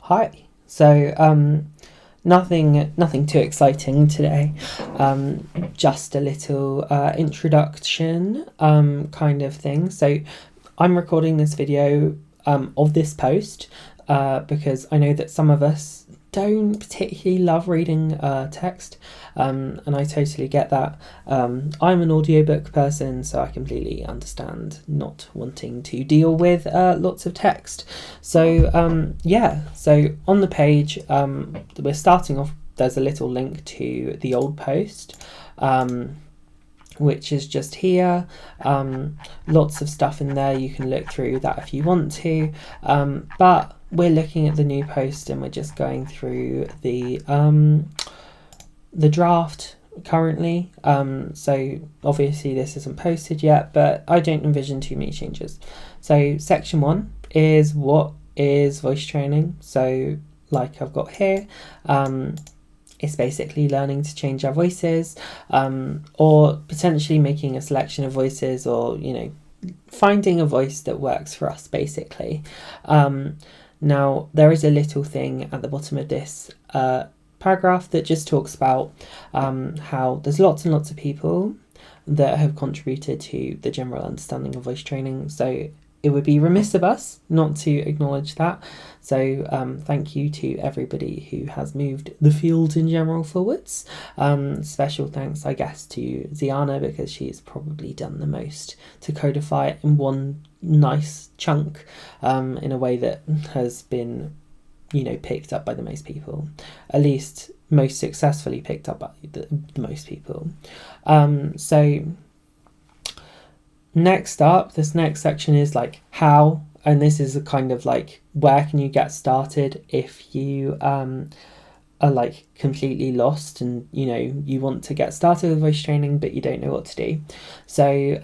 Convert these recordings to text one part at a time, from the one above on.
Hi. Nothing too exciting today. Just a little introduction kind of thing. So I'm recording this video of this post because I know that some of us don't particularly love reading text, and I totally get that. I'm an audiobook person, so I completely understand not wanting to deal with lots of text. So so on the page, we're starting off, there's a little link to the old post, which is just here. Lots of stuff in there, you can look through that if you want to, but we're looking at the new post and we're just going through the draft currently. So obviously this isn't posted yet, but I don't envision too many changes. So section 1 is what is voice training. So like I've got here, it's basically learning to change our voices, or potentially making a selection of voices, or finding a voice that works for us basically. Now there is a little thing at the bottom of this paragraph that just talks about how there's lots and lots of people that have contributed to the general understanding of voice training, so it would be remiss of us not to acknowledge that. So thank you to everybody who has moved the field in general forwards. Special thanks, I guess, to Ziana, because she's probably done the most to codify it in one nice chunk, in a way that has been picked up by the most people, at least most successfully picked up by the most people. So next up, this next section is like how, and this is a kind of like where can you get started if you are like completely lost and you want to get started with voice training but you don't know what to do. So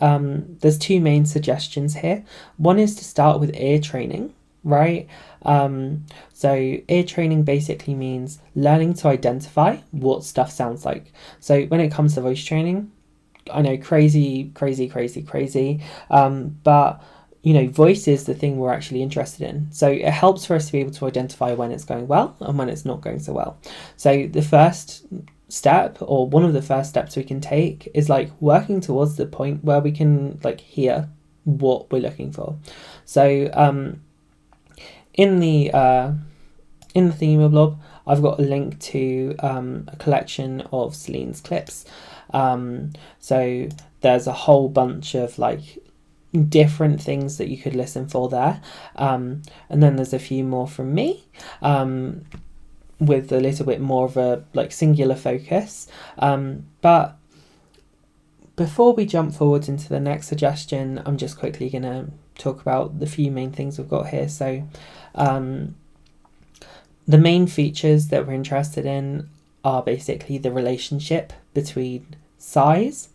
there's two main suggestions here. One is to start with ear training, right? So ear training basically means learning to identify what stuff sounds like. So when it comes to voice training, I know crazy, but voice is the thing we're actually interested in. So it helps for us to be able to identify when it's going well and when it's not going so well. So the first step, or one of the first steps we can take, is like working towards the point where we can like hear what we're looking for. So in the Thema blog, I've got a link to a collection of Celine's clips. So there's a whole bunch of like different things that you could listen for there, and then there's a few more from me, with a little bit more of a like singular focus, but before we jump forward into the next suggestion, I'm just quickly gonna talk about the few main things we've got here. So the main features that we're interested in are basically the relationship between size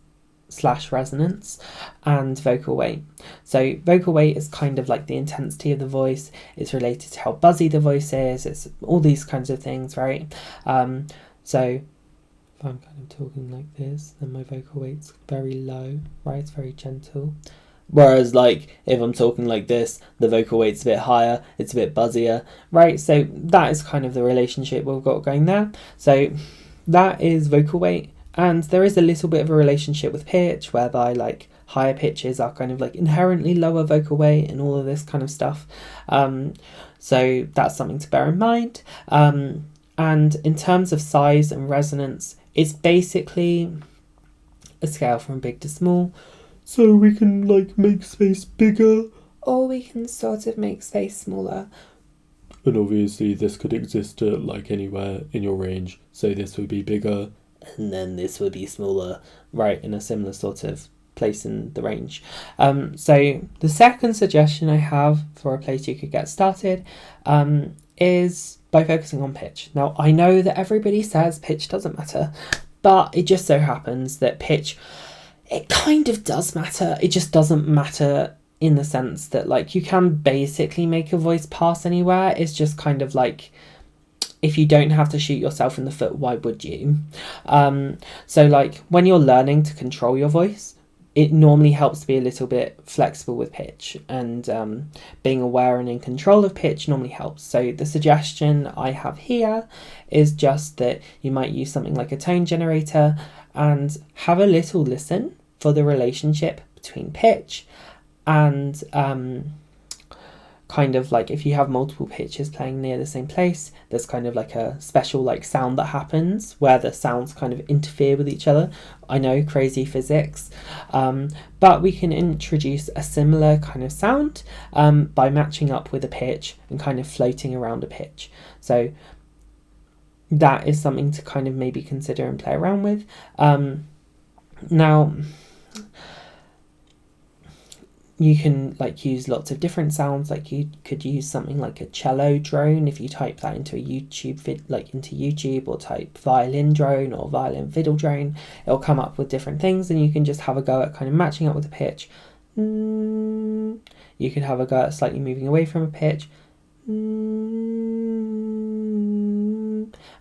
/ resonance and vocal weight. So vocal weight is kind of like the intensity of the voice. It's related to how buzzy the voice is. It's all these kinds of things, right? So if I'm kind of talking like this, then my vocal weight's very low, right? It's very gentle. Whereas like if I'm talking like this, the vocal weight's a bit higher, it's a bit buzzier, right? So that is kind of the relationship we've got going there. So that is vocal weight. And there is a little bit of a relationship with pitch, whereby like higher pitches are kind of like inherently lower vocal weight and all of this kind of stuff. So that's something to bear in mind. And in terms of size and resonance, it's basically a scale from big to small. So we can like make space bigger, or we can sort of make space smaller. And obviously this could exist at like anywhere in your range. So this would be bigger, and then this would be smaller, right, in a similar sort of place in the range. So the second suggestion I have for a place you could get started is by focusing on pitch. Now I know that everybody says pitch doesn't matter, but it just so happens that pitch, it kind of does matter. It just doesn't matter in the sense that like you can basically make a voice pass anywhere. It's just kind of like, if you don't have to shoot yourself in the foot, why would you? So like when you're learning to control your voice, it normally helps to be a little bit flexible with pitch, and being aware and in control of pitch normally helps. So the suggestion I have here is just that you might use something like a tone generator and have a little listen for the relationship between pitch and kind of like if you have multiple pitches playing near the same place, there's kind of like a special like sound that happens where the sounds kind of interfere with each other. I know, crazy physics, but we can introduce a similar kind of sound by matching up with a pitch and kind of floating around a pitch. So that is something to kind of maybe consider and play around with. Now, you can like use lots of different sounds. Like you could use something like a cello drone if you type that into a YouTube or type violin drone or violin fiddle drone. It'll come up with different things, and you can just have a go at kind of matching up with the pitch. You could have a go at slightly moving away from a pitch.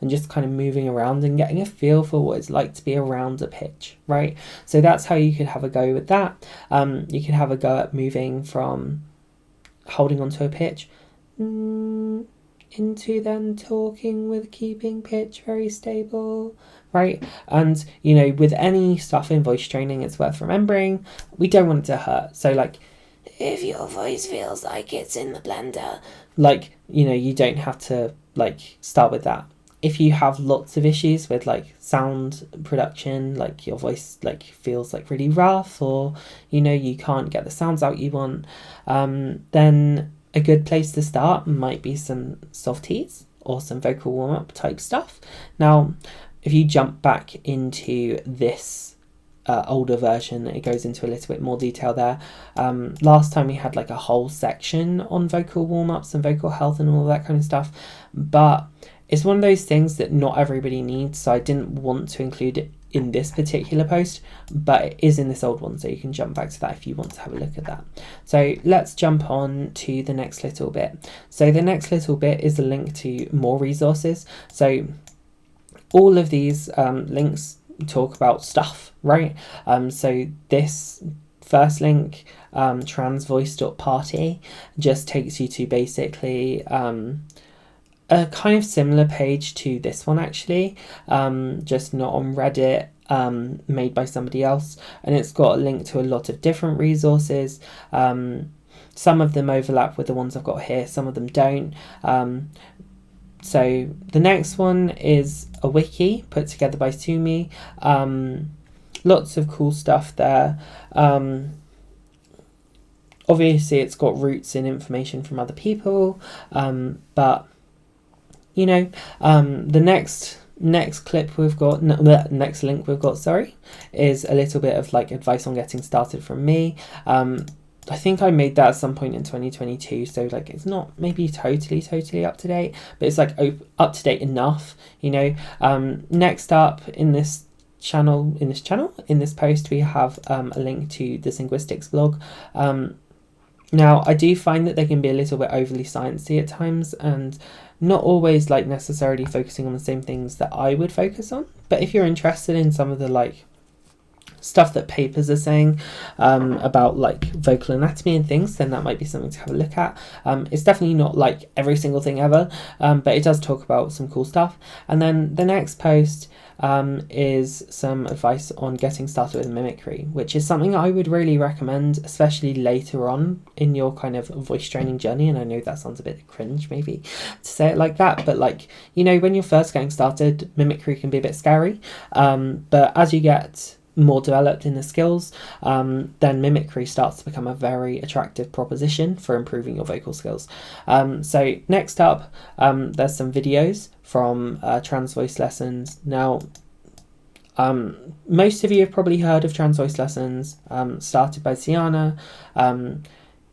And just kind of moving around and getting a feel for what it's like to be around a pitch, right? So that's how you could have a go with that. You could have a go at moving from holding onto a pitch into then talking with keeping pitch very stable, right? And, you know, with any stuff in voice training, it's worth remembering, we don't want it to hurt. So, like, if your voice feels like it's in the blender, like, you know, you don't have to, like, start with that. If you have lots of issues with like sound production, like your voice like feels like really rough, or you know you can't get the sounds out you want, then a good place to start might be some softies or some vocal warm-up type stuff. Now, if you jump back into this older version, it goes into a little bit more detail there. Last time we had like a whole section on vocal warm-ups and vocal health and all that kind of stuff, but it's one of those things that not everybody needs, so I didn't want to include it in this particular post, but it is in this old one, so you can jump back to that if you want to have a look at that. So let's jump on to the next little bit. So the next little bit is a link to more resources. So all of these links talk about stuff, right? So this first link, transvoice.party, just takes you to basically a kind of similar page to this one actually, just not on Reddit, made by somebody else, and it's got a link to a lot of different resources. Some of them overlap with the ones I've got here, some of them don't. So the next one is a wiki put together by Sumi. Lots of cool stuff there. Obviously it's got roots in information from other people, but you know, the next clip we've got, next link we've got, sorry, is a little bit of like advice on getting started from me. I think I made that at some point in 2022, so like it's not maybe totally up to date, but it's like up to date enough, you know. Next up in this post, we have a link to the Linguistics blog. Now, I do find that they can be a little bit overly sciencey at times and not always like necessarily focusing on the same things that I would focus on. But if you're interested in some of the like stuff that papers are saying about like vocal anatomy and things, then that might be something to have a look at. It's definitely not like every single thing ever, but it does talk about some cool stuff. And then the next post is some advice on getting started with mimicry, which is something I would really recommend, especially later on in your kind of voice training journey. And I know that sounds a bit cringe maybe to say it like that, but like, you know, when you're first getting started, mimicry can be a bit scary, but as you get more developed in the skills, then mimicry starts to become a very attractive proposition for improving your vocal skills. So next up, there's some videos from Trans Voice Lessons. Now, most of you have probably heard of Trans Voice Lessons, started by Sienna.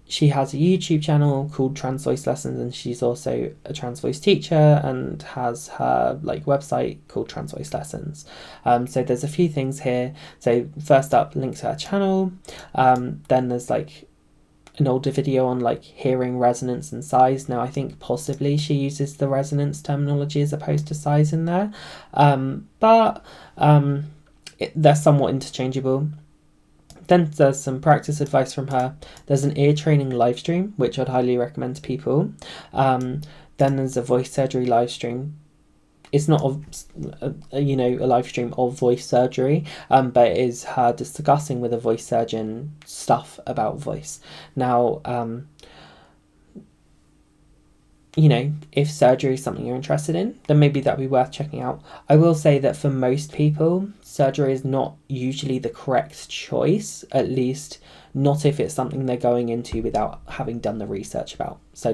She has a YouTube channel called Trans Voice Lessons, and she's also a trans voice teacher and has her like website called Trans Voice Lessons. So there's a few things here. So first up, link to her channel. Then there's like an older video on like hearing, resonance and size. Now I think possibly she uses the resonance terminology as opposed to size in there, but they're somewhat interchangeable. Then there's some practice advice from her. There's an ear training live stream, which I'd highly recommend to people. Then there's a voice surgery live stream. It's not a live stream of voice surgery, but it is her discussing with a voice surgeon stuff about voice. Now, if surgery is something you're interested in, then maybe that'd be worth checking out. I will say that for most people, surgery is not usually the correct choice, at least not if it's something they're going into without having done the research about. So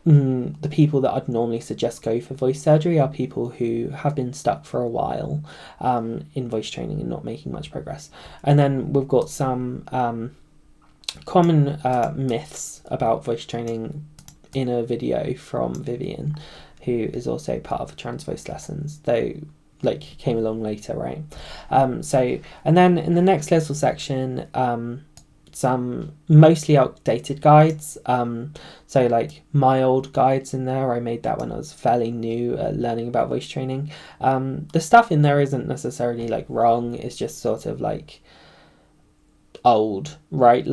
the people that I'd normally suggest go for voice surgery are people who have been stuck for a while in voice training and not making much progress. And then we've got some common myths about voice training in a video from Vivian, who is also part of Trans Voice Lessons, though came along later, right? And then in the next little section, some mostly outdated guides, my old guides in there. I made that when I was fairly new at learning about voice training. The stuff in there isn't necessarily wrong, it's just sort of old, right?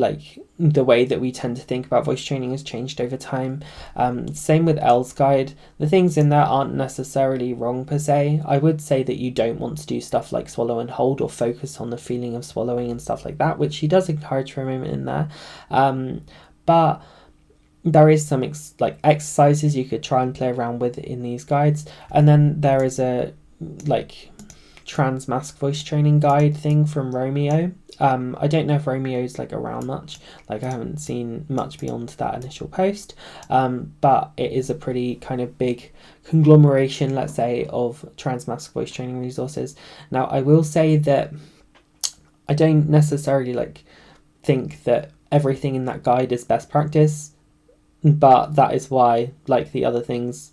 The way that we tend to think about voice training has changed over time. Same with Elle's guide. The things in there aren't necessarily wrong per se. I would say that you don't want to do stuff like swallow and hold or focus on the feeling of swallowing and stuff like that, which she does encourage for a moment in there. But there is some exercises you could try and play around with in these guides. And then there is a trans mask voice training guide thing from Romeo. I don't know if Romeo's around much. I haven't seen much beyond that initial post, but it is a pretty kind of big conglomeration, let's say, of trans mask voice training resources. Now, I will say that I don't necessarily think that everything in that guide is best practice, but that is why the other things,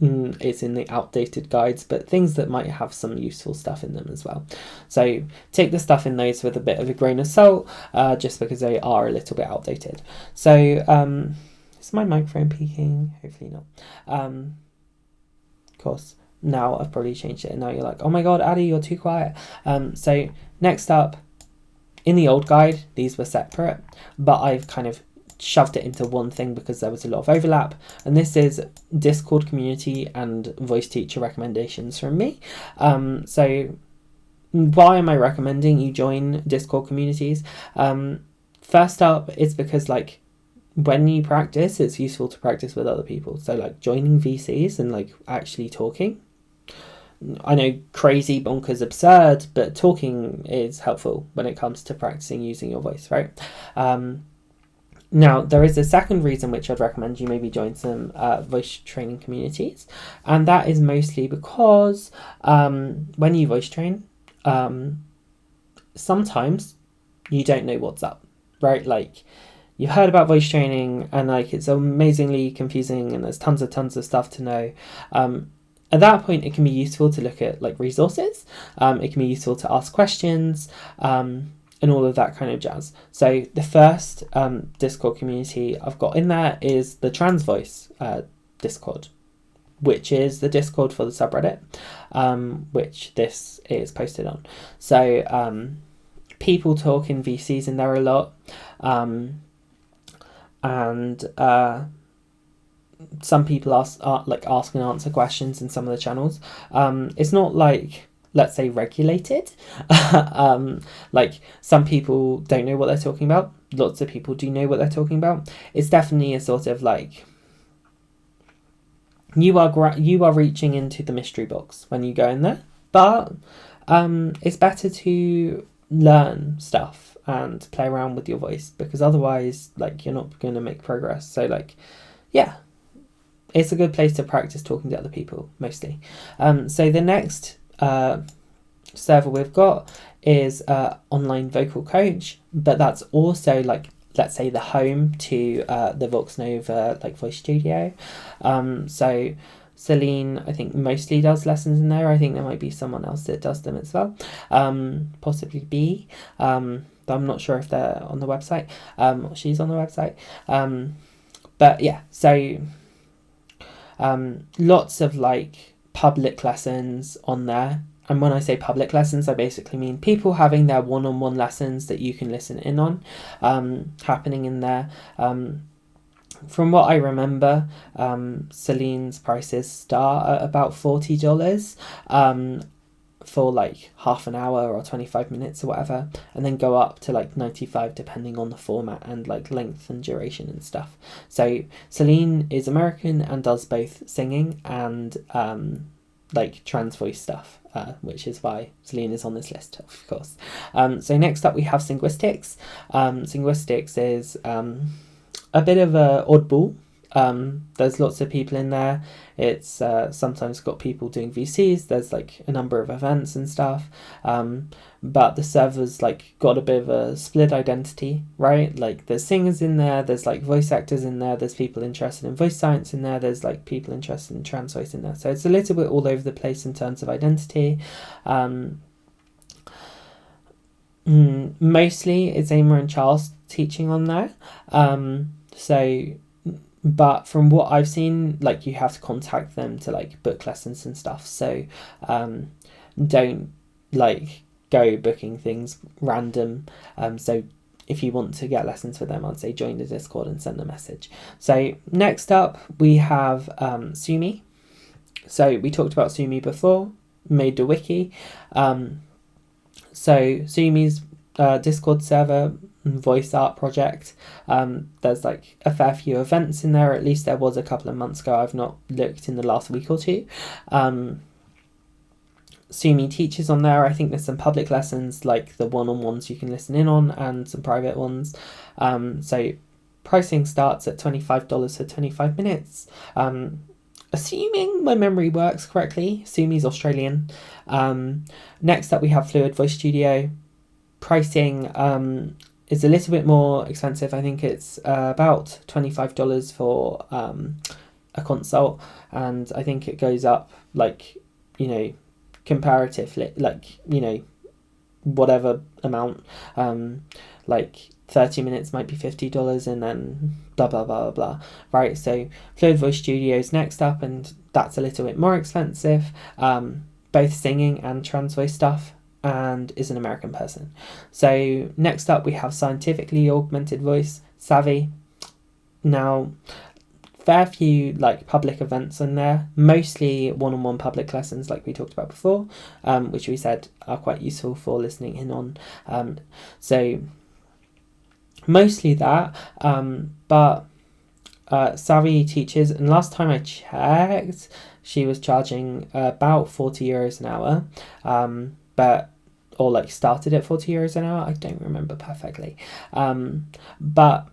it's in the outdated guides, but things that might have some useful stuff in them as well. So take the stuff in those with a bit of a grain of salt, just because they are a little bit outdated. So is my microphone peaking? Hopefully not. Of course, now I've probably changed it, and now you're like, oh my god, Addie, you're too quiet. So next up, in the old guide, these were separate, but I've kind of shoved it into one thing because there was a lot of overlap, and this is Discord community and voice teacher recommendations from me. So why am I recommending you join Discord communities? First up, it's because when you practice, it's useful to practice with other people. So joining VCs and actually talking. I know, crazy, bonkers, absurd, but talking is helpful when it comes to practicing using your voice, right? Now, there is a second reason which I'd recommend you maybe join some voice training communities, and that is mostly because when you voice train, sometimes you don't know what's up, right? You've heard about voice training and it's amazingly confusing and there's tons of stuff to know. At that point, it can be useful to look at resources. It can be useful to ask questions, and all of that kind of jazz. So the first Discord community I've got in there is the Trans Voice Discord, which is the Discord for the subreddit, which this is posted on. So people talk in VCs in there a lot, and some people ask and answer questions in some of the channels. It's not let's say regulated. Some people don't know what they're talking about. Lots of people do know what they're talking about. It's definitely a sort of you are reaching into the mystery box when you go in there, but it's better to learn stuff and play around with your voice, because otherwise you're not going to make progress. So yeah, it's a good place to practice talking to other people mostly. So the next server we've got is Online Vocal Coach, but that's also let's say the home to the Vox Nova voice studio. So Celine, I think, mostly does lessons in there. I think there might be someone else that does them as well, possibly B. I'm not sure if they're on the website. She's on the website. But yeah, so lots of public lessons on there. and when I say public lessons, I basically mean people having their one-on-one lessons that you can listen in on, happening in there. From what I remember, Celine's prices start at about $40 for like half an hour or 25 minutes or whatever, and then go up to like 95 depending on the format and like length and duration and stuff. So Celine is American and does both singing and like trans voice stuff, which is why Celine is on this list, of course. So next up we have Linguistics. Linguistics is a bit of a oddball. There's lots of people in there. It's sometimes got people doing VCs. There's like a number of events and stuff. But the server's like got a bit of a split identity, right? Like there's singers in there, there's like voice actors in there, there's people interested in voice science in there, there's like people interested in trans voice in there. So it's a little bit all over the place in terms of identity. Mostly it's Ama and Charles teaching on there. But from what I've seen, like you have to contact them to like book lessons and stuff. So don't like go booking things random. So if you want to get lessons with them, I'd say join the Discord and send a message. So next up we have Sumi. So we talked about Sumi before, made the wiki. So Sumi's Discord server voice art project, there's like a fair few events in there, at least there was a couple of months ago. I've not looked in the last week or two. Sumi teaches on there. I think there's some public lessons like the one-on-ones you can listen in on and some private ones. So pricing starts at $25 for 25 minutes. Assuming my memory works correctly, Sumi's Australian. Next up we have Fluid Voice Studio. Pricing is a little bit more expensive. I think it's about $25 for a consult, and I think it goes up like, you know, comparatively, like, you know, whatever amount, like 30 minutes might be $50 and then blah blah blah blah, right? So Fluid Voice Studios next up, and that's a little bit more expensive, both singing and trans voice stuff, and is an American person. So next up we have Scientifically Augmented Voice, Savvy. Now, fair few like public events in there, mostly one-on-one public lessons like we talked about before, which we said are quite useful for listening in on. So mostly that, but Savvy teaches, and last time I checked she was charging about €40 an hour, but or like started at €40 an hour, I don't remember perfectly, but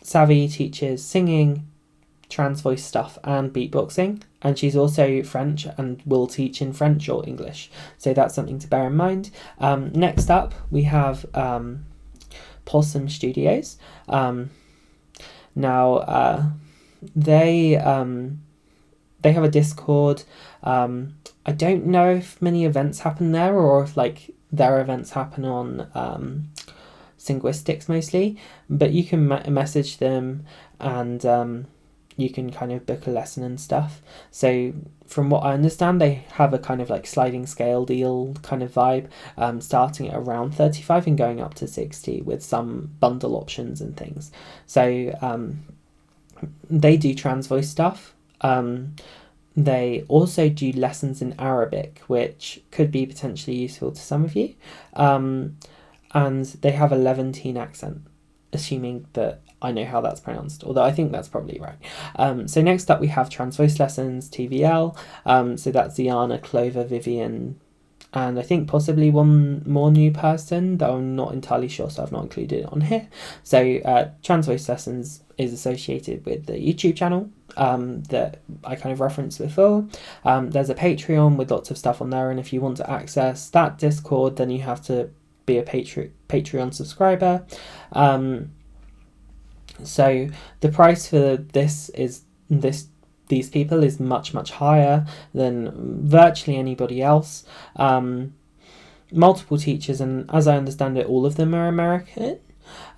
Savvy teaches singing, trans voice stuff and beatboxing, and she's also French and will teach in French or English, so that's something to bear in mind. Next up we have Possum Studios. Now they have a Discord. I don't know if many events happen there or if like their events happen on Linguistics mostly, but you can message them and you can kind of book a lesson and stuff. So from what I understand, they have a kind of like sliding scale deal kind of vibe, starting at around 35 and going up to 60 with some bundle options and things. So they do trans voice stuff. They also do lessons in Arabic, which could be potentially useful to some of you. And they have a Levantine accent, assuming that I know how that's pronounced, although I think that's probably right. So next up we have Trans Voice Lessons, TVL. So that's Ziana, Clover, Vivian, and I think possibly one more new person that I'm not entirely sure, so I've not included it on here. So Trans Voice Lessons is associated with the YouTube channel that I kind of referenced before. There's a Patreon with lots of stuff on there, and if you want to access that Discord, then you have to be a Patreon subscriber. So the price for these people is much higher than virtually anybody else. Multiple teachers, and as I understand it, all of them are American.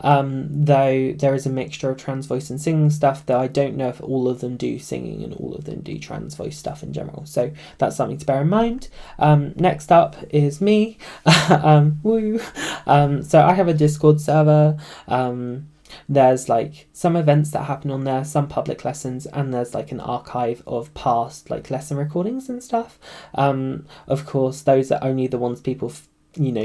though there is a mixture of trans voice and singing stuff, though I don't know if all of them do singing and all of them do trans voice stuff in general. So that's something to bear in mind. Next up is me. Woo. So I have a Discord server. There's like some events that happen on there, some public lessons, and there's like an archive of past like lesson recordings and stuff. Of course, those are only the ones people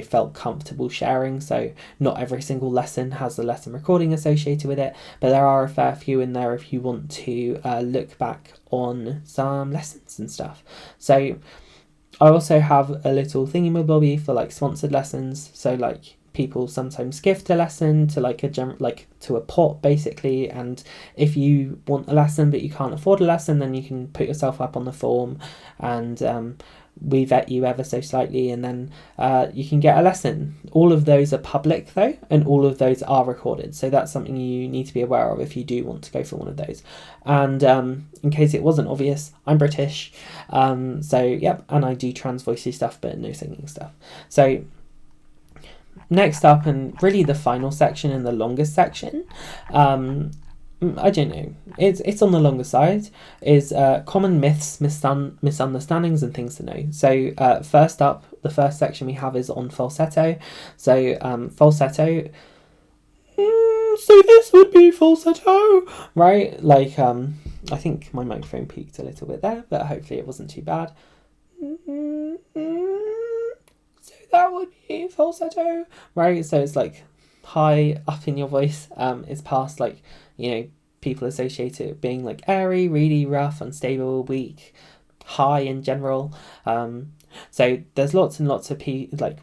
felt comfortable sharing, so not every single lesson has a lesson recording associated with it, but there are a fair few in there if you want to look back on some lessons and stuff. So I also have a little thingy-mabobby for like sponsored lessons, so like people sometimes gift a lesson to like to a pot basically, and if you want a lesson but you can't afford a lesson, then you can put yourself up on the form and we vet you ever so slightly, and then you can get a lesson. All of those are public though, and all of those are recorded, so that's something you need to be aware of if you do want to go for one of those. And in case it wasn't obvious, I'm British, so yep, and I do trans voicey stuff but no singing stuff. So next up, and really the final section and the longest section, I don't know, it's on the longer side, is common myths, misunderstandings and things to know. So first up, the first section we have is on falsetto. So falsetto, so this would be falsetto, right? Like I think my microphone peaked a little bit there, but hopefully it wasn't too bad. So that would be falsetto, right? So it's like high up in your voice. It's past like, people associate it being like airy, really rough, unstable, weak, high in general. So there's lots and lots of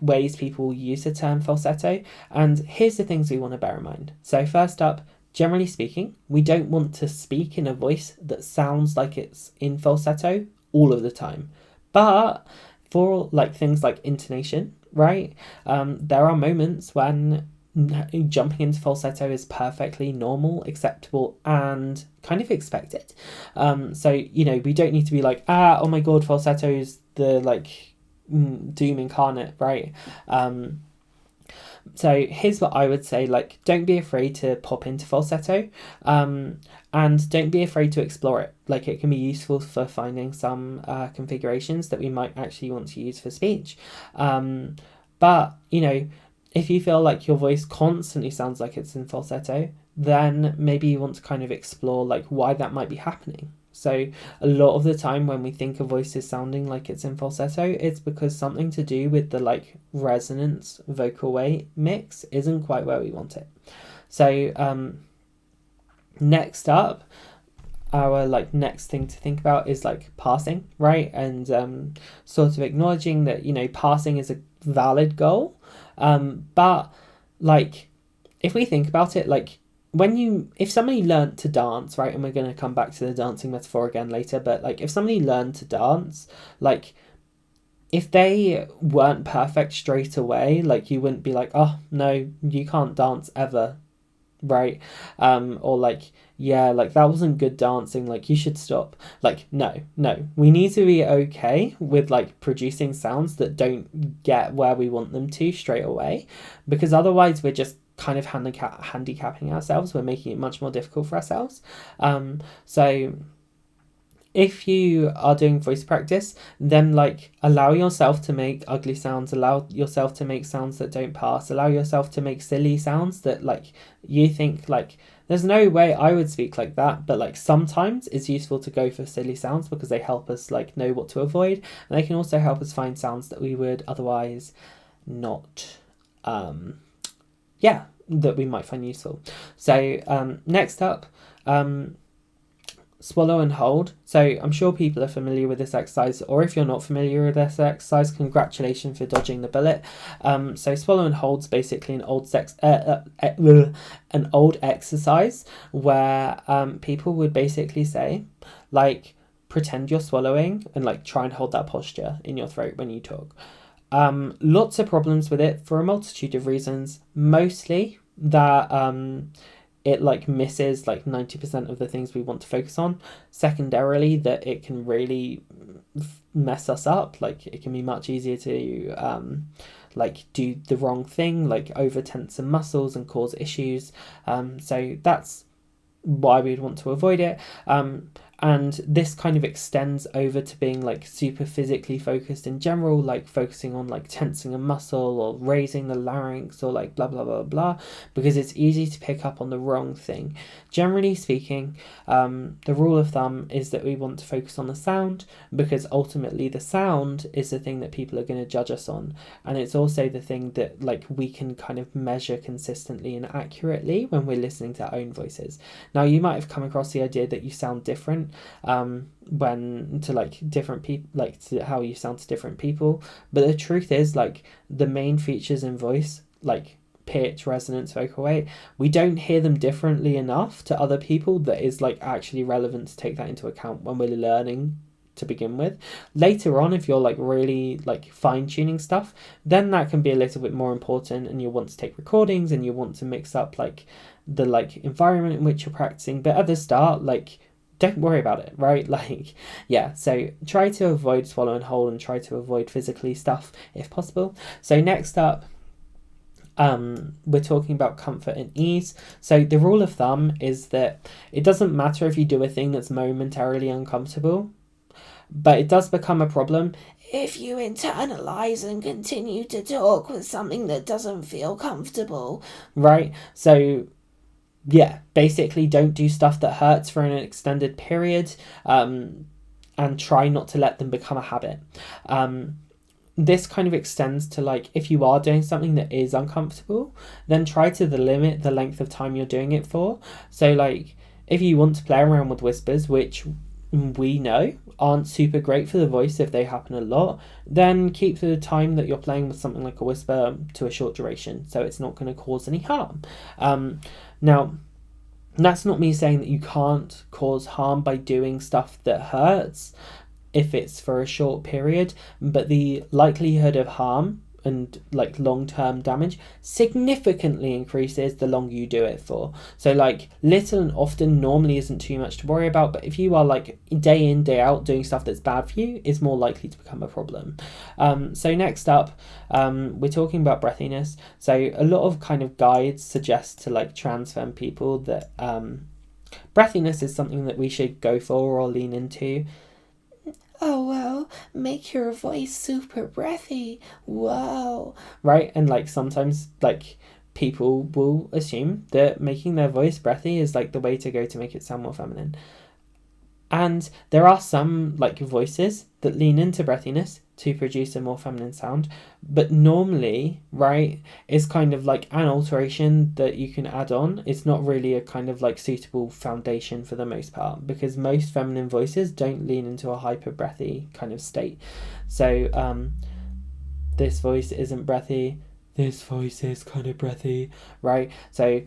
ways people use the term falsetto, and here's the things we want to bear in mind. So first up, generally speaking, we don't want to speak in a voice that sounds like it's in falsetto all of the time. But for like things like intonation, right, there are moments when jumping into falsetto is perfectly normal, acceptable, and kind of expected. So we don't need to be like, oh my god, falsetto is the doom incarnate, right? So here's what I would say, like, don't be afraid to pop into falsetto, and don't be afraid to explore it. Like, it can be useful for finding some configurations that we might actually want to use for speech. But if you feel like your voice constantly sounds like it's in falsetto, then maybe you want to kind of explore like why that might be happening. So a lot of the time when we think a voice is sounding like it's in falsetto, it's because something to do with the like resonance vocal weight mix isn't quite where we want it. So next up, our next thing to think about is like passing, right? And sort of acknowledging that passing is a valid goal, but like if we think about it, like if somebody learned to dance, right, and we're going to come back to the dancing metaphor again later, but like if somebody learned to dance, like if they weren't perfect straight away, like you wouldn't be like, oh no, you can't dance ever, right? Or like, yeah, like that wasn't good dancing, like you should stop. Like no, we need to be okay with like producing sounds that don't get where we want them to straight away, because otherwise we're just kind of handicapping ourselves. We're making it much more difficult for ourselves. So if you are doing voice practice, then like allow yourself to make ugly sounds, allow yourself to make sounds that don't pass, allow yourself to make silly sounds that like you think like there's no way I would speak like that, but like sometimes it's useful to go for silly sounds because they help us like know what to avoid, and they can also help us find sounds that we would otherwise not that we might find useful. So next up, swallow and hold. So I'm sure people are familiar with this exercise, or if you're not familiar with this exercise, congratulations for dodging the bullet. So swallow and hold's basically an old exercise where people would basically say, like, pretend you're swallowing and like try and hold that posture in your throat when you talk. Lots of problems with it for a multitude of reasons, mostly that it like misses like 90% of the things we want to focus on. Secondarily, that it can really mess us up. Like it can be much easier to like do the wrong thing, like over tense some muscles and cause issues. So that's why we'd want to avoid it. And this kind of extends over to being like super physically focused in general, like focusing on like tensing a muscle or raising the larynx or like blah blah blah blah, because it's easy to pick up on the wrong thing. Generally speaking, the rule of thumb is that we want to focus on the sound, because ultimately the sound is the thing that people are going to judge us on, and it's also the thing that like we can kind of measure consistently and accurately when we're listening to our own voices. Now, you might have come across the idea that you sound different when to like different people, like to how you sound to different people, but the truth is, like, the main features in voice, like pitch, resonance, vocal weight, we don't hear them differently enough to other people that is like actually relevant to take that into account when we're learning to begin with. Later on, if you're like really like fine-tuning stuff, then that can be a little bit more important, and you'll want to take recordings and you want to mix up like the like environment in which you're practicing. But at the start, like, don't worry about it, right? Like, yeah, so try to avoid swallow and hold and try to avoid physically stuff if possible. So next up, we're talking about comfort and ease. So the rule of thumb is that it doesn't matter if you do a thing that's momentarily uncomfortable, but it does become a problem if you internalize and continue to talk with something that doesn't feel comfortable, right? So yeah, basically don't do stuff that hurts for an extended period, and try not to let them become a habit. This kind of extends to like, if you are doing something that is uncomfortable, then try to limit the length of time you're doing it for. So like, if you want to play around with whispers, which we know aren't super great for the voice if they happen a lot, then keep the time that you're playing with something like a whisper to a short duration, so it's not going to cause any harm. Now, that's not me saying that you can't cause harm by doing stuff that hurts if it's for a short period, but the likelihood of harm and like long-term damage significantly increases the longer you do it for. So like, little and often normally isn't too much to worry about, but if you are like day in day out doing stuff that's bad for you, it's more likely to become a problem. So next up, we're talking about breathiness. So a lot of kind of guides suggest to like trans femme people that breathiness is something that we should go for or lean into. Oh, well, make your voice super breathy. Whoa. Right? And like, sometimes like people will assume that making their voice breathy is like the way to go to make it sound more feminine. And there are some like voices that lean into breathiness to produce a more feminine sound, but normally, right, it's kind of like an alteration that you can add on. It's not really a kind of like suitable foundation for the most part, because most feminine voices don't lean into a hyper breathy kind of state. So this voice isn't breathy, this voice is kind of breathy, right? So,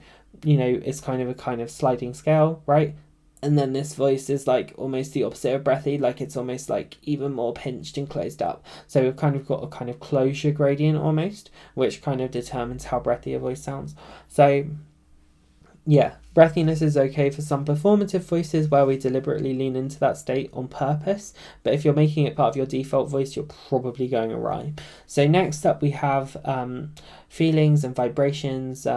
you know, it's kind of sliding scale, right? And then this voice is like almost the opposite of breathy, like it's almost like even more pinched and closed up. So we've kind of got a kind of closure gradient almost, which kind of determines how breathy a voice sounds. So yeah, breathiness is okay for some performative voices where we deliberately lean into that state on purpose, but if you're making it part of your default voice, you're probably going awry. So next up we have feelings and vibrations,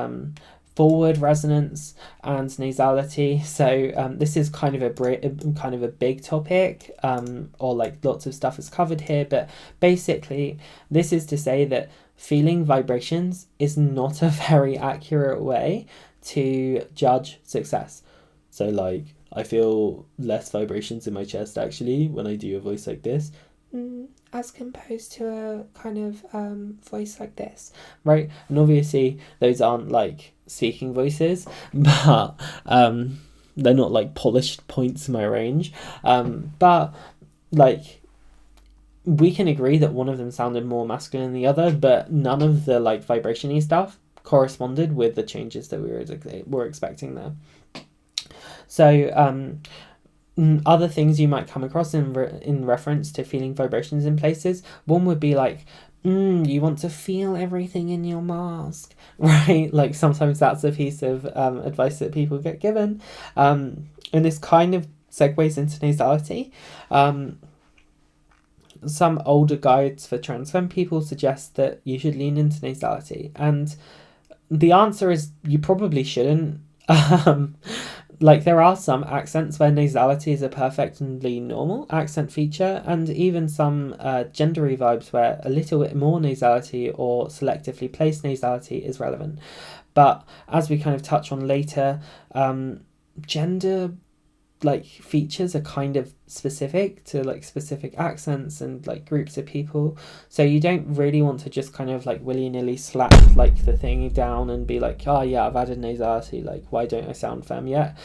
forward resonance and nasality. So this is kind of a big topic, or like lots of stuff is covered here, but basically this is to say that feeling vibrations is not a very accurate way to judge success. So like, I feel less vibrations in my chest actually when I do a voice like this, as composed to a kind of voice like this, right? And obviously those aren't like speaking voices, but they're not like polished points in my range, but like, we can agree that one of them sounded more masculine than the other, but none of the like vibration-y stuff corresponded with the changes that we were expecting there. So other things you might come across in reference to feeling vibrations in places, one would be like, you want to feel everything in your mask, right? Like sometimes that's a piece of advice that people get given, and this kind of segues into nasality. some older guides for trans femme people suggest that you should lean into nasality, and the answer is you probably shouldn't. Like, there are some accents where nasality is a perfectly normal accent feature, and even some gendery vibes where a little bit more nasality or selectively placed nasality is relevant. But as we kind of touch on later, gender like features are kind of specific to like specific accents and like groups of people, so you don't really want to just kind of like willy-nilly slap like the thing down and be like, oh yeah, I've added nasality, like why don't I sound femme yet?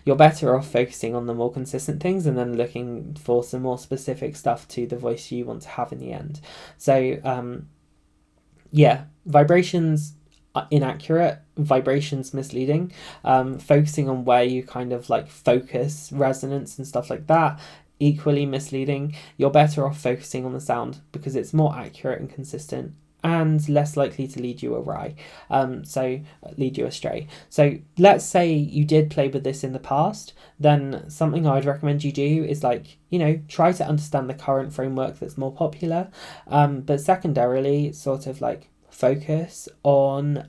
You're better off focusing on the more consistent things and then looking for some more specific stuff to the voice you want to have in the end. So yeah, vibrations inaccurate, vibrations misleading, focusing on where you kind of like focus resonance and stuff like that, equally misleading. You're better off focusing on the sound because it's more accurate and consistent and less likely to lead you awry, so lead you astray. So let's say you did play with this in the past, then something I'd recommend you do is like, you know, try to understand the current framework that's more popular, but secondarily sort of like focus on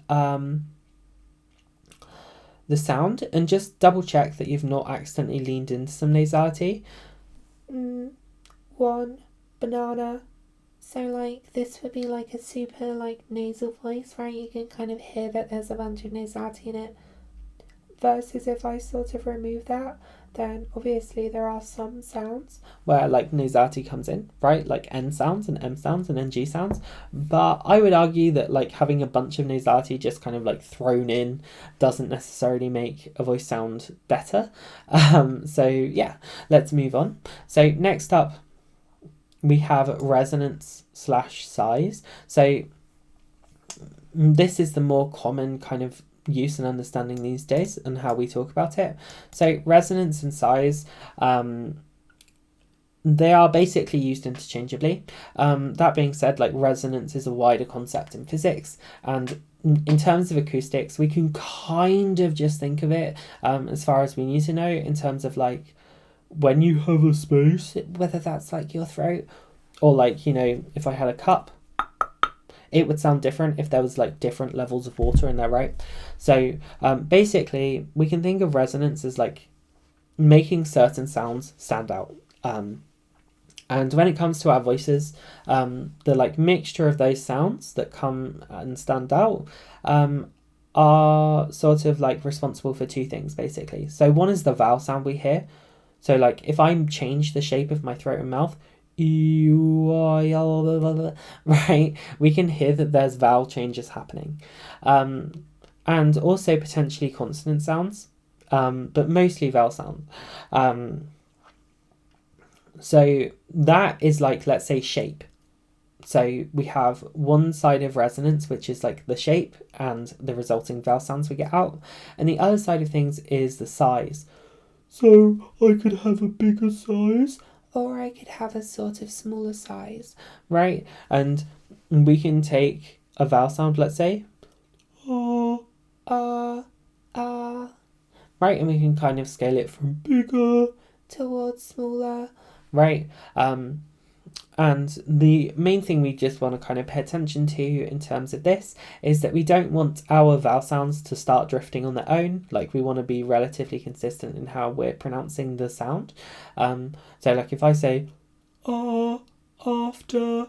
the sound and just double check that you've not accidentally leaned into some nasality. One banana. So like this would be like a super like nasal voice, right? You can kind of hear that there's a bunch of nasality in it. Versus if I sort of remove that, then obviously there are some sounds where like nasality comes in, right? Like N sounds and M sounds and NG sounds. But I would argue that like having a bunch of nasality just kind of like thrown in doesn't necessarily make a voice sound better. So yeah, let's move on. So next up, we have resonance / size. So this is the more common kind of use and understanding these days and how we talk about it. So resonance and size, they are basically used interchangeably. That being said, like resonance is a wider concept in physics, and in terms of acoustics, we can kind of just think of it as far as we need to know in terms of like when you have a space, whether that's like your throat or like, you know, if I had a cup, it would sound different if there was like different levels of water in there, right? So basically we can think of resonance as like making certain sounds stand out. And when it comes to our voices, the like mixture of those sounds that come and stand out are sort of like responsible for two things basically. So one is the vowel sound we hear. So like if I change the shape of my throat and mouth, right, we can hear that there's vowel changes happening, and also potentially consonant sounds, but mostly vowel sound. So that is like, let's say, shape. So we have one side of resonance, which is like the shape and the resulting vowel sounds we get out, and the other side of things is the size. So I could have a bigger size, or I could have a sort of smaller size, right? And we can take a vowel sound, let's say, right? And we can kind of scale it from bigger towards smaller, right? And the main thing we just want to kind of pay attention to in terms of this is that we don't want our vowel sounds to start drifting on their own. Like, we want to be relatively consistent in how we're pronouncing the sound. So like if I say after,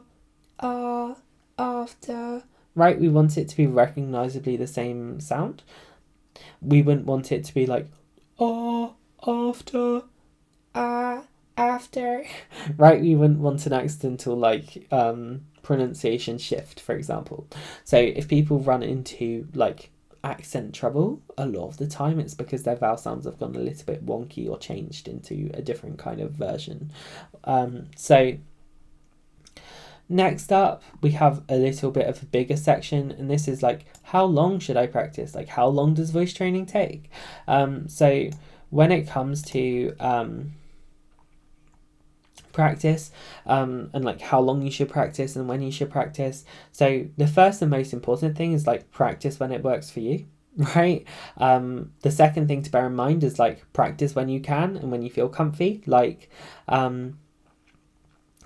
right, we want it to be recognizably the same sound. We wouldn't want it to be like after, after, right? We wouldn't want an accidental like pronunciation shift, for example. So if people run into like accent trouble, a lot of the time it's because their vowel sounds have gone a little bit wonky or changed into a different kind of version. So next up, we have a little bit of a bigger section, and this is like, how long should I practice? Like, how long does voice training take? So when it comes to practice, and like how long you should practice and when you should practice, so the first and most important thing is like practice when it works for you, right? The second thing to bear in mind is like practice when you can and when you feel comfy. Like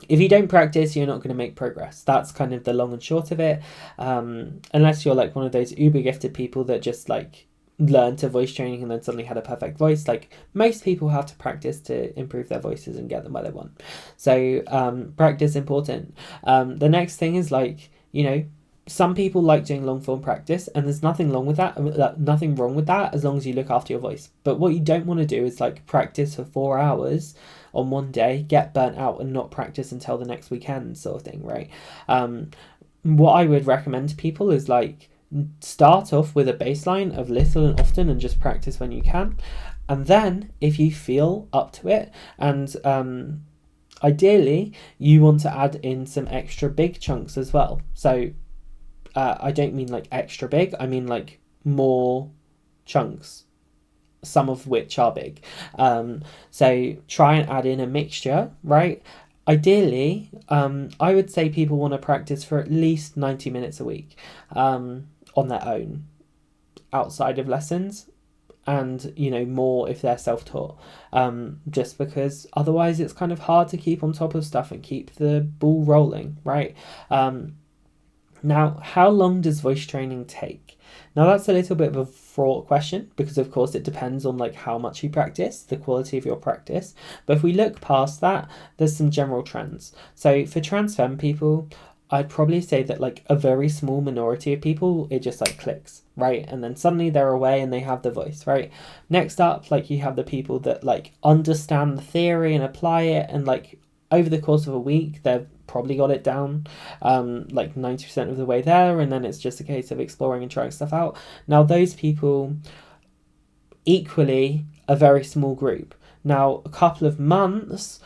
if you don't practice, you're not going to make progress. That's kind of the long and short of it. Unless you're like one of those uber gifted people that just like learn to voice training and then suddenly had a perfect voice. Like most people have to practice to improve their voices and get them where they want. So practice important. The next thing is like, you know, some people like doing long form practice, and there's nothing wrong with that. Nothing wrong with that as long as you look after your voice. But what you don't want to do is like practice for 4 hours on one day, get burnt out, and not practice until the next weekend, sort of thing, right? What I would recommend to people is like start off with a baseline of little and often, and just practice when you can. And then if you feel up to it, and ideally you want to add in some extra big chunks as well. So I don't mean like extra big, I mean like more chunks, some of which are big. So try and add in a mixture, right? Ideally, I would say people want to practice for at least 90 minutes a week on their own, outside of lessons, and you know, more if they're self-taught, just because otherwise it's kind of hard to keep on top of stuff and keep the ball rolling, right? Now, how long does voice training take? Now, that's a little bit of a fraught question because, of course, it depends on like how much you practice, the quality of your practice. But if we look past that, there's some general trends. So for trans femme people, I'd probably say that like a very small minority of people, it just like clicks, right? And then suddenly they're away and they have the voice, right? Next up, like you have the people that like understand the theory and apply it, and like over the course of a week, they've probably got it down like 90% of the way there, and then it's just a case of exploring and trying stuff out. Now those people, equally a very small group. Now a couple of months,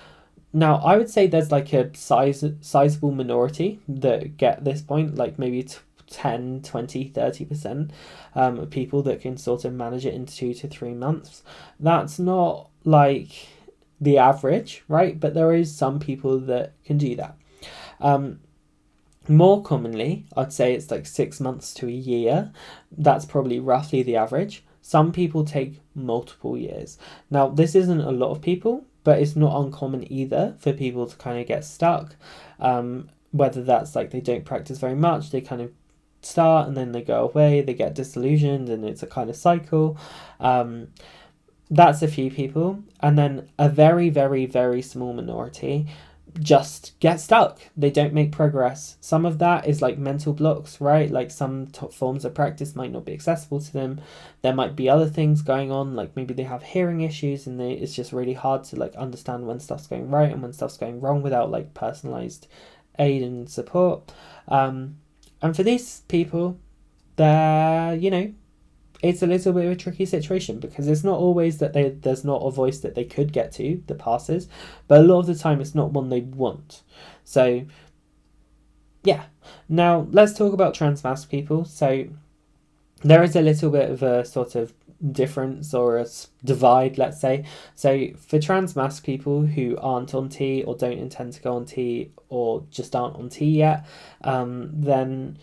now I would say there's like a sizable minority that get this point, like maybe 10, 20, 30% of people that can sort of manage it in 2 to 3 months. That's not like the average, right? But there is some people that can do that. More commonly, I'd say it's like 6 months to a year. That's probably roughly the average. Some people take multiple years. Now, this isn't a lot of people, but it's not uncommon either for people to kind of get stuck. Whether that's like they don't practice very much, they kind of start and then they go away, they get disillusioned, and it's a kind of cycle. That's a few people. And then a very, very, very small minority just get stuck. They don't make progress. Some of that is like mental blocks, right? Like some forms of practice might not be accessible to them. There might be other things going on, like maybe they have hearing issues, and it's just really hard to like understand when stuff's going right and when stuff's going wrong without like personalized aid and support. And for these people, they're, you know, it's a little bit of a tricky situation because it's not always that there's not a voice that they could get to that passes, but a lot of the time it's not one they want. So yeah, now let's talk about trans people. So there is a little bit of a sort of difference or a divide, let's say. So for trans people who aren't on T or don't intend to go on T or just aren't on T yet, then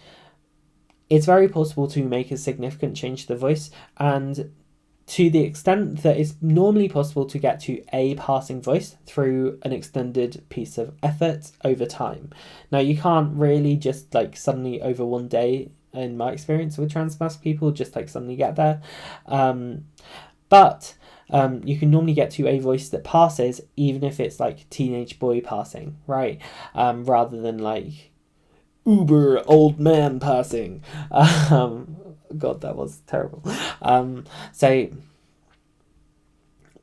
it's very possible to make a significant change to the voice, and to the extent that it's normally possible to get to a passing voice through an extended piece of effort over time. Now, you can't really just like suddenly over one day, in my experience with trans people, just like suddenly get there. But you can normally get to a voice that passes, even if it's like teenage boy passing, right? Rather than like uber old man passing. God, that was terrible.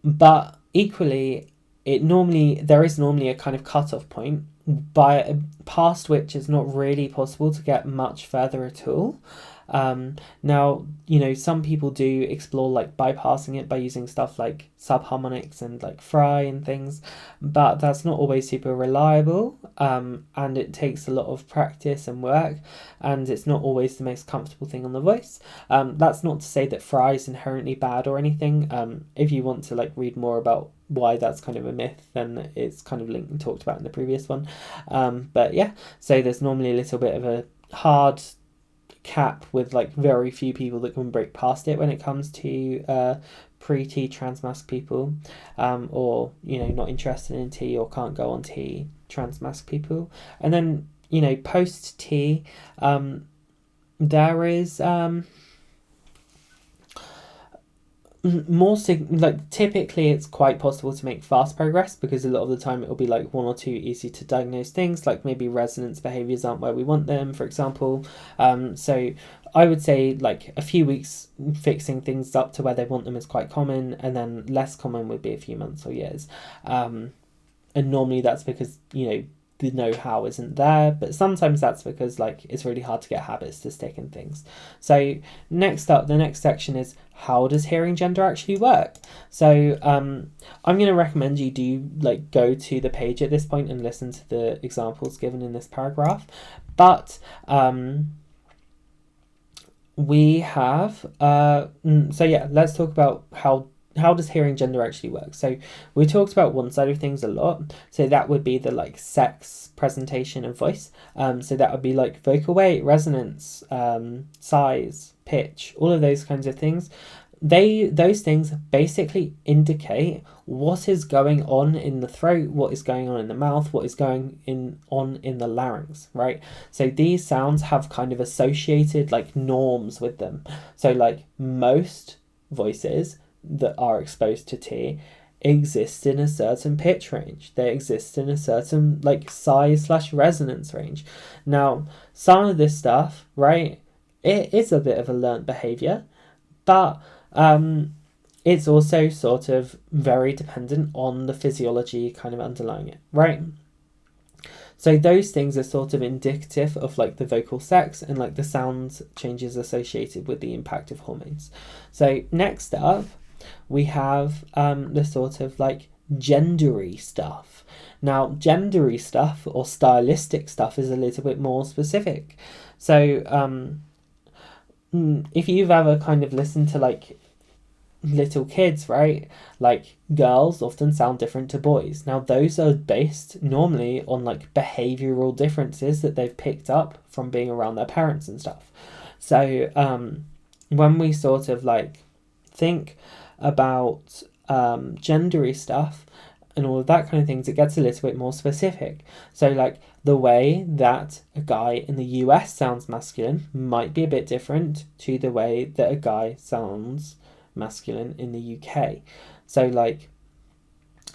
But equally, there is normally a kind of cut-off point by past which it's not really possible to get much further at all. Now, you know, some people do explore like bypassing it by using stuff like subharmonics and like fry and things, but that's not always super reliable, and it takes a lot of practice and work, and it's not always the most comfortable thing on the voice. That's not to say that fry is inherently bad or anything. If you want to like read more about why that's kind of a myth, then it's kind of linked and talked about in the previous one. But yeah, so there's normally a little bit of a hard cap with like very few people that can break past it when it comes to pre-T trans people, or you know, not interested in T or can't go on T transmasc people. And then, post T, there is more typically it's quite possible to make fast progress, because a lot of the time it'll be like one or two easy to diagnose things, like maybe resonance behaviors aren't where we want them, for example. So I would say like a few weeks fixing things up to where they want them is quite common, and then less common would be a few months or years. And normally that's because the know-how isn't there, but sometimes that's because like it's really hard to get habits to stick in things. So next up, the next section is, how does hearing gender actually work? So I'm going to recommend you do like go to the page at this point and listen to the examples given in this paragraph. But we have let's talk about how does hearing gender actually work. So we talked about one side of things a lot, so that would be the like sex, presentation, and voice. So that would be like vocal weight, resonance, size, pitch, all of those kinds of things. Those things basically indicate what is going on in the throat, what is going on in the mouth, what is going on in the larynx, right? So these sounds have kind of associated like norms with them. So like most voices that are exposed to T exist in a certain pitch range. They exist in a certain like size/resonance range. Now, some of this stuff, right, it is a bit of a learnt behavior, but it's also sort of very dependent on the physiology kind of underlying it, right? So those things are sort of indicative of like the vocal sex and like the sound changes associated with the impact of hormones. So next up, we have the sort of like gendery stuff. Now, gendery stuff or stylistic stuff is a little bit more specific. So if you've ever kind of listened to like little kids, right, like girls often sound different to boys. Now those are based normally on like behavioral differences that they've picked up from being around their parents and stuff. So when we sort of like think about gendery stuff and all of that kind of things, it gets a little bit more specific. So like the way that a guy in the US sounds masculine might be a bit different to the way that a guy sounds masculine in the UK. So like,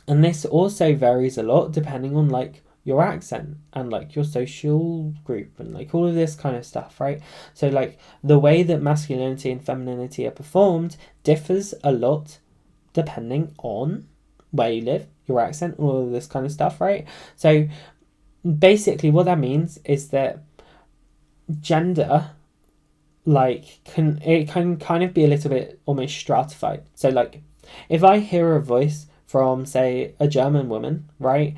and this also varies a lot depending on like your accent and like your social group and like all of this kind of stuff, right? So like the way that masculinity and femininity are performed differs a lot depending on where you live, your accent, all of this kind of stuff, right? So basically what that means is that gender can kind of be a little bit almost stratified. So like if I hear a voice from say a German woman, right,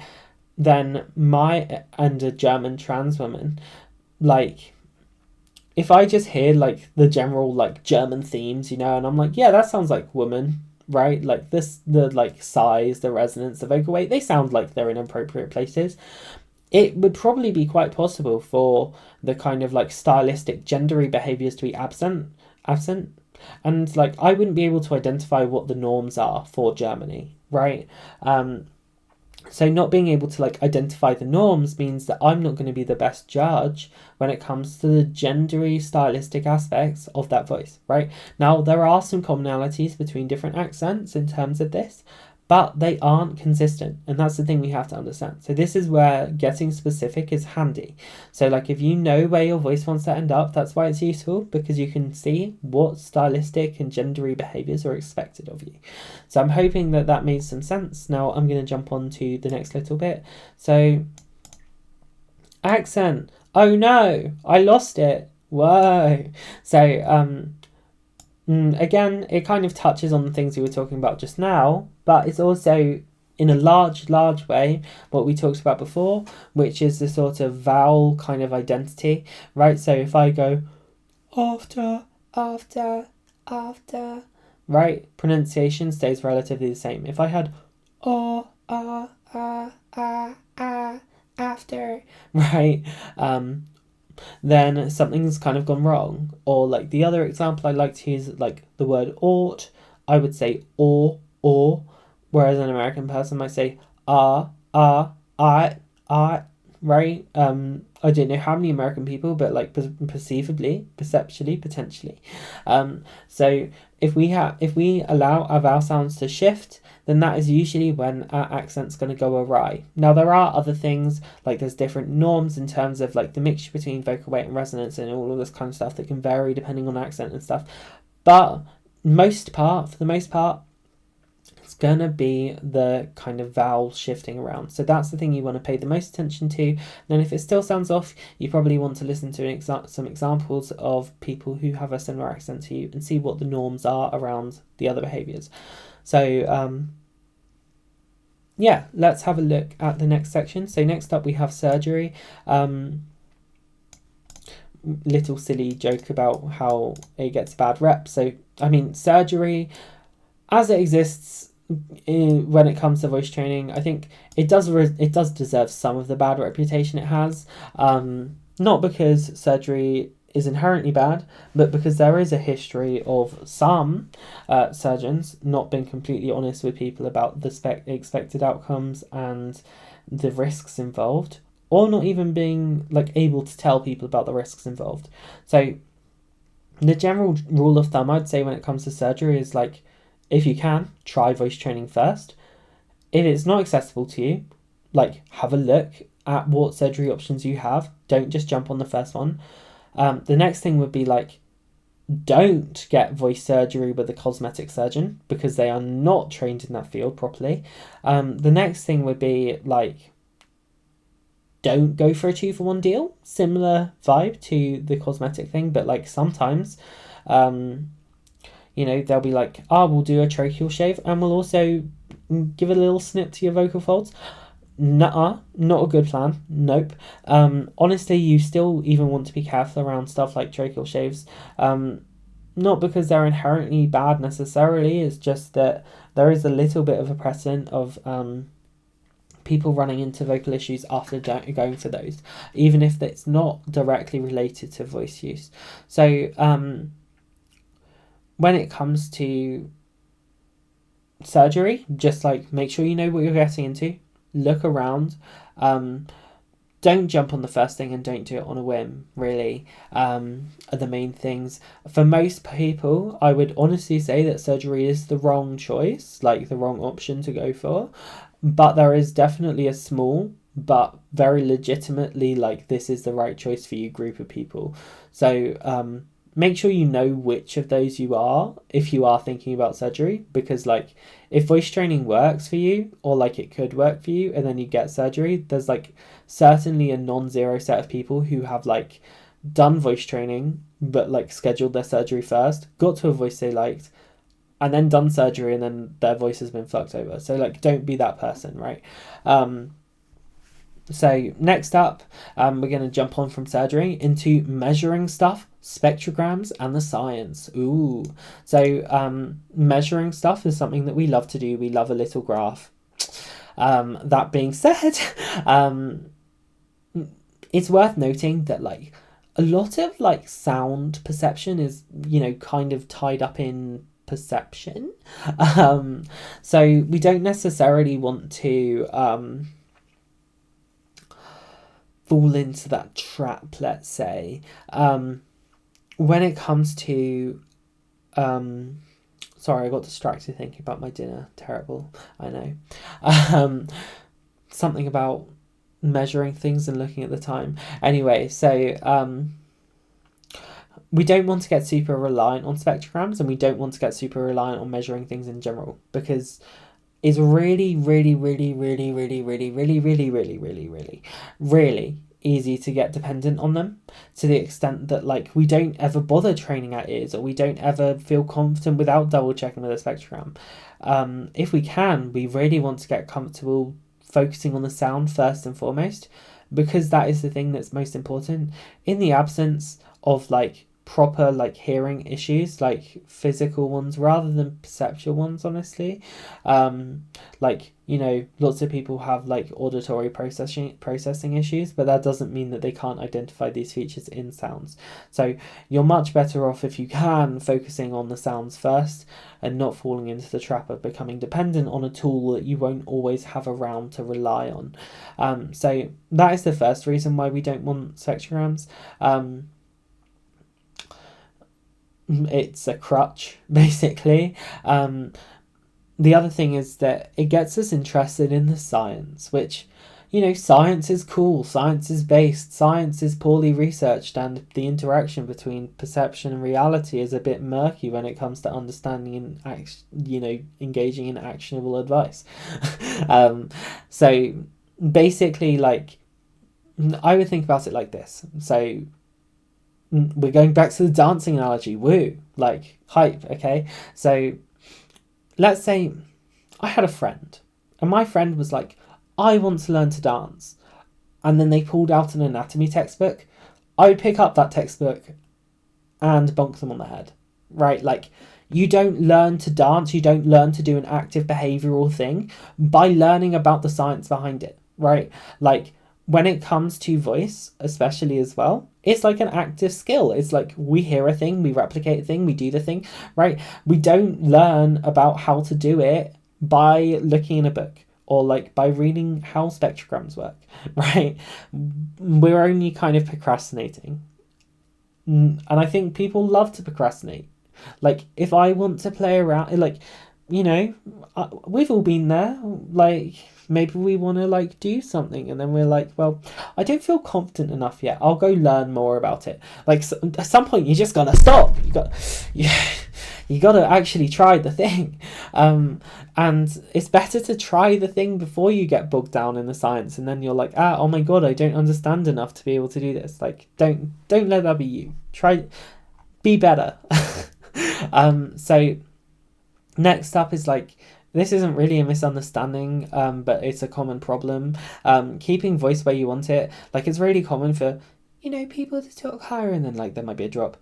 then and a German trans woman, like if I just hear like the general like German themes, and I'm like, yeah, that sounds like woman, right? Like the like size, the resonance, the vocal weight, they sound like they're in appropriate places. It would probably be quite possible for the kind of like stylistic gendery behaviors to be absent. And like I wouldn't be able to identify what the norms are for Germany, right? So not being able to like identify the norms means that I'm not going to be the best judge when it comes to the gendery stylistic aspects of that voice, right? Now, there are some commonalities between different accents in terms of this, but they aren't consistent, and that's the thing we have to understand. So this is where getting specific is handy. So like if you know where your voice wants to end up, that's why it's useful, because you can see what stylistic and gendery behaviors are expected of you. So I'm hoping that that made some sense. Now I'm going to jump on to the next little bit. So accent. Oh no, I lost it. Whoa. So again, it kind of touches on the things we were talking about just now, but it's also in a large way what we talked about before, which is the sort of vowel kind of identity, right? So if I go after, right, pronunciation stays relatively the same. If I had after, right, then something's kind of gone wrong. Or like the other example I like to use, like the word ought, I would say or, whereas an American person might say I, art, right? I don't know how many American people, but like perceivably, perceptually, potentially. So if we allow our vowel sounds to shift, then that is usually when our accent's going to go awry. Now there are other things, like there's different norms in terms of like the mixture between vocal weight and resonance and all of this kind of stuff that can vary depending on accent and stuff. But for the most part, it's gonna be the kind of vowel shifting around. So that's the thing you want to pay the most attention to. Then if it still sounds off, you probably want to listen to some examples of people who have a similar accent to you and see what the norms are around the other behaviours. So yeah, let's have a look at the next section. So next up we have surgery. Little silly joke about how it gets a bad rep. So I mean, surgery as it exists when it comes to voice training, I think it does deserve some of the bad reputation it has. Not because surgery is inherently bad, but because there is a history of some surgeons not being completely honest with people about the expected outcomes and the risks involved, or not even being like able to tell people about the risks involved. So the general rule of thumb I'd say when it comes to surgery is like, if you can, try voice training first. If it's not accessible to you, like have a look at what surgery options you have. Don't just jump on the first one. The next thing would be like, don't get voice surgery with a cosmetic surgeon because they are not trained in that field properly. The next thing would be like, don't go for a 2-for-1 deal. Similar vibe to the cosmetic thing, but like sometimes they'll be like, we'll do a tracheal shave and we'll also give a little snip to your vocal folds. Nuh-uh, not a good plan. Nope. Honestly, you still even want to be careful around stuff like tracheal shaves. Not because they're inherently bad necessarily, it's just that there is a little bit of a precedent of people running into vocal issues after going for those, even if it's not directly related to voice use. So when it comes to surgery, just like make sure you know what you're getting into, look around, don't jump on the first thing and don't do it on a whim, really, are the main things. For most people, I would honestly say that surgery is the wrong choice, like the wrong option to go for, but there is definitely a small but very legitimately like this is the right choice for you group of people. So make sure you know which of those you are if you are thinking about surgery, because like if voice training works for you, or like it could work for you, and then you get surgery, there's like certainly a non-zero set of people who have like done voice training but like scheduled their surgery first, got to a voice they liked, and then done surgery, and then their voice has been fucked over. So like don't be that person, right? So next up, we're going to jump on from surgery into measuring stuff, spectrograms, and the science. Ooh. So measuring stuff is something that we love to do. We love a little graph. That being said, it's worth noting that like a lot of like sound perception is, kind of tied up in perception. So we don't necessarily want to fall into that trap, let's say. When it comes to sorry, I got distracted thinking about my dinner. Terrible, I know. Something about measuring things and looking at the time. Anyway, so we don't want to get super reliant on spectrograms, and we don't want to get super reliant on measuring things in general, because it's really, really, really, really, really, really, really, really, really, really, really, really easy to get dependent on them, to the extent that like we don't ever bother training our ears, or we don't ever feel confident without double checking with a spectrogram. If we can, we really want to get comfortable focusing on the sound first and foremost, because that is the thing that's most important. In the absence of like proper like hearing issues, like physical ones rather than perceptual ones, honestly. Like, you know, lots of people have like auditory processing issues, but that doesn't mean that they can't identify these features in sounds. So you're much better off, if you can, focusing on the sounds first and not falling into the trap of becoming dependent on a tool that you won't always have around to rely on. So that is the first reason why we don't want spectrograms. It's a crutch, basically. The other thing is that it gets us interested in the science, which, you know, science is cool, science is based, science is poorly researched, and the interaction between perception and reality is a bit murky when it comes to understanding and, you know, engaging in actionable advice. So basically, like, I would think about it like this. So we're going back to the dancing analogy. Woo, like hype. Okay, so let's say I had a friend, and my friend was like, I want to learn to dance, and then they pulled out an anatomy textbook. I would pick up that textbook and bonk them on the head, right? Like, you don't learn to dance, you don't learn to do an active behavioral thing by learning about the science behind it, right? Like, when it comes to voice, especially as well, it's like an active skill. It's like we hear a thing, we replicate a thing, we do the thing, right? We don't learn about how to do it by looking in a book or like by reading how spectrograms work, right? We're only kind of procrastinating. And I think people love to procrastinate. Like, if I want to play around, like, you know, we've all been there. Like, maybe we want to like do something, and then we're like, well, I don't feel confident enough yet. I'll go learn more about it. Like, so, at some point, you just gotta stop. You gotta actually try the thing. And it's better to try the thing before you get bogged down in the science, and then you're like, oh my god, I don't understand enough to be able to do this. Like, don't let that be you. Try, be better. So next up is like, this isn't really a misunderstanding, but it's a common problem. Keeping voice where you want it. Like, it's really common for, you know, people to talk higher and then like there might be a drop,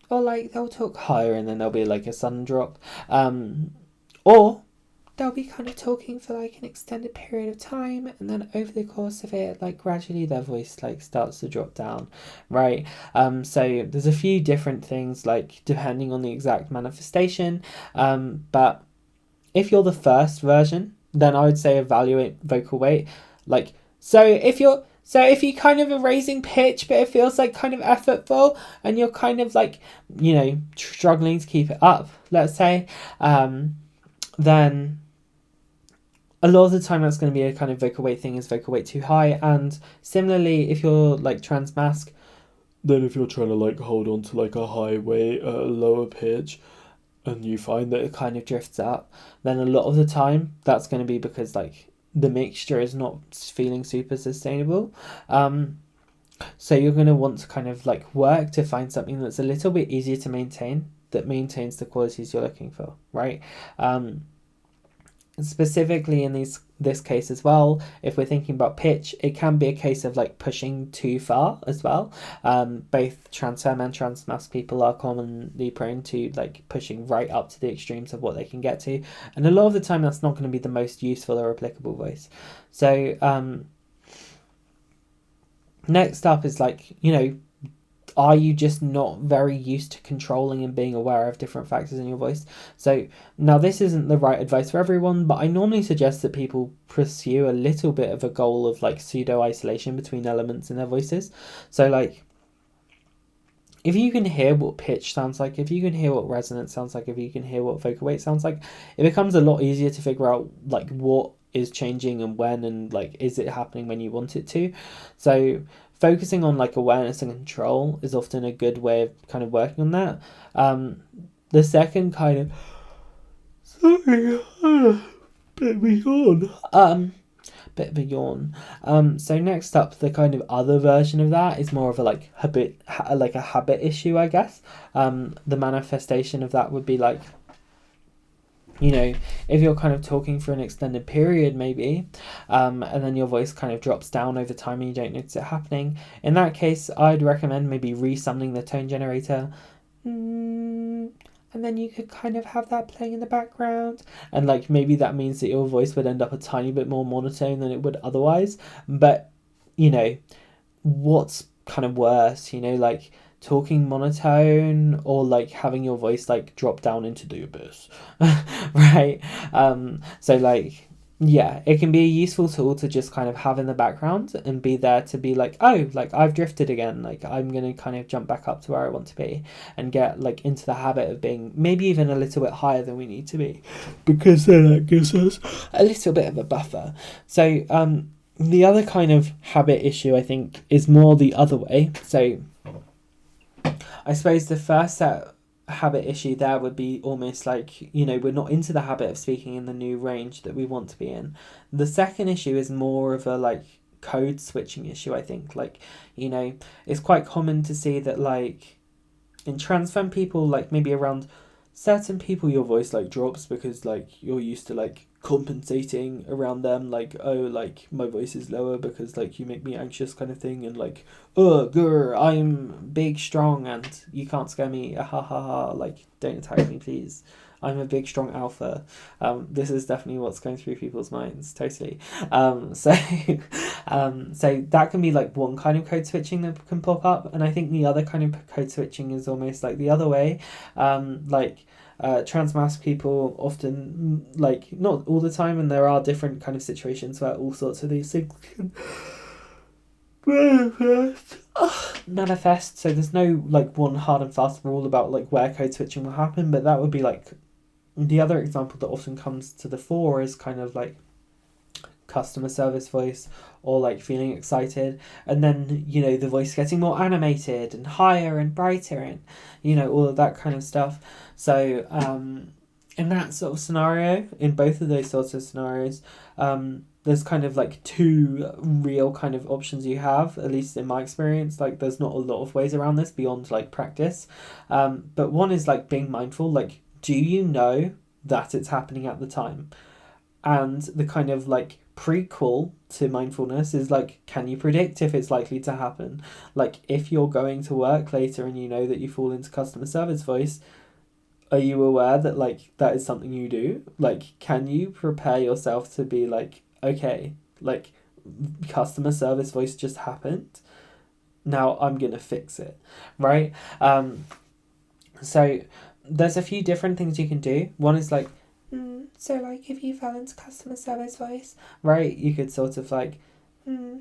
or like they'll talk higher and then there'll be like a sudden drop, or They'll be kind of talking for like an extended period of time, and then over the course of it, like gradually their voice like starts to drop down, right? So there's a few different things, like depending on the exact manifestation, but if you're the first version, then I would say evaluate vocal weight. Like, so if you kind of are raising pitch, but it feels like kind of effortful, and you're kind of like, you know, struggling to keep it up, let's say, then a lot of the time that's going to be a kind of vocal weight thing, is vocal weight too high. And similarly, if you're like transmask, then if you're trying to like hold on to like a high weight at a lower pitch, and you find that it kind of drifts up, then a lot of the time that's going to be because like the mixture is not feeling super sustainable. So you're going to want to kind of like work to find something that's a little bit easier to maintain, that maintains the qualities you're looking for, right? Specifically in this case as well, if we're thinking about pitch, it can be a case of like pushing too far as well. Both transfem and transmask people are commonly prone to like pushing right up to the extremes of what they can get to, and a lot of the time that's not going to be the most useful or applicable voice. So next up is like, you know, are you just not very used to controlling and being aware of different factors in your voice? So now this isn't the right advice for everyone, but I normally suggest that people pursue a little bit of a goal of like pseudo isolation between elements in their voices. So like, if you can hear what pitch sounds like, if you can hear what resonance sounds like, if you can hear what vocal weight sounds like, it becomes a lot easier to figure out like what is changing and when, and like, is it happening when you want it to? So focusing on like awareness and control is often a good way of kind of working on that. The second kind of, sorry, bit of a yawn. So next up, the kind of other version of that is more of a like habit issue, I guess. The manifestation of that would be like you know, if you're kind of talking for an extended period maybe, and then your voice kind of drops down over time and you don't notice it happening, in that case I'd recommend maybe resummoning the tone generator, and then you could kind of have that playing in the background, and like maybe that means that your voice would end up a tiny bit more monotone than it would otherwise. But you know, what's kind of worse, you know, like talking monotone or like having your voice like drop down into the abyss, right? So like, yeah, it can be a useful tool to just kind of have in the background and be there to be like, oh, like I've drifted again, like I'm gonna kind of jump back up to where I want to be and get like into the habit of being maybe even a little bit higher than we need to be, because then that gives us a little bit of a buffer. So the other kind of habit issue, I think, is more the other way. So I suppose the first habit issue there would be almost like, you know, we're not into the habit of speaking in the new range that we want to be in. The second issue is more of a like code switching issue, I think. Like, you know, it's quite common to see that like in trans femme people, like maybe around certain people your voice like drops because like you're used to like compensating around them, like, oh, like my voice is lower because like you make me anxious kind of thing, and like, oh grr, I'm big strong and you can't scare me, ha ha ha, like don't attack me please, I'm a big strong alpha. This is definitely what's going through people's minds, totally. So so that can be like one kind of code switching that can pop up, and I think the other kind of code switching is almost like the other way. Trans masc people often, like not all the time, and there are different kind of situations where all sorts of these things can manifest. So there's no like one hard and fast rule about like where code switching will happen, but that would be like the other example that often comes to the fore is kind of like customer service voice, or like feeling excited and then, you know, the voice getting more animated and higher and brighter and, you know, all of that kind of stuff. So in that sort of scenario, in both of those sorts of scenarios, there's kind of like two real kind of options you have, at least in my experience. Like there's not a lot of ways around this beyond like practice, but one is like being mindful. Like, do you know that it's happening at the time? And the kind of like prequel to mindfulness is like, can you predict if it's likely to happen? Like if you're going to work later and you know that you fall into customer service voice, are you aware that like that is something you do? Like, can you prepare yourself to be like, okay, like customer service voice just happened, now I'm gonna fix it, right? So there's a few different things you can do. One is like, so like if you fell into customer service voice, right, you could sort of like,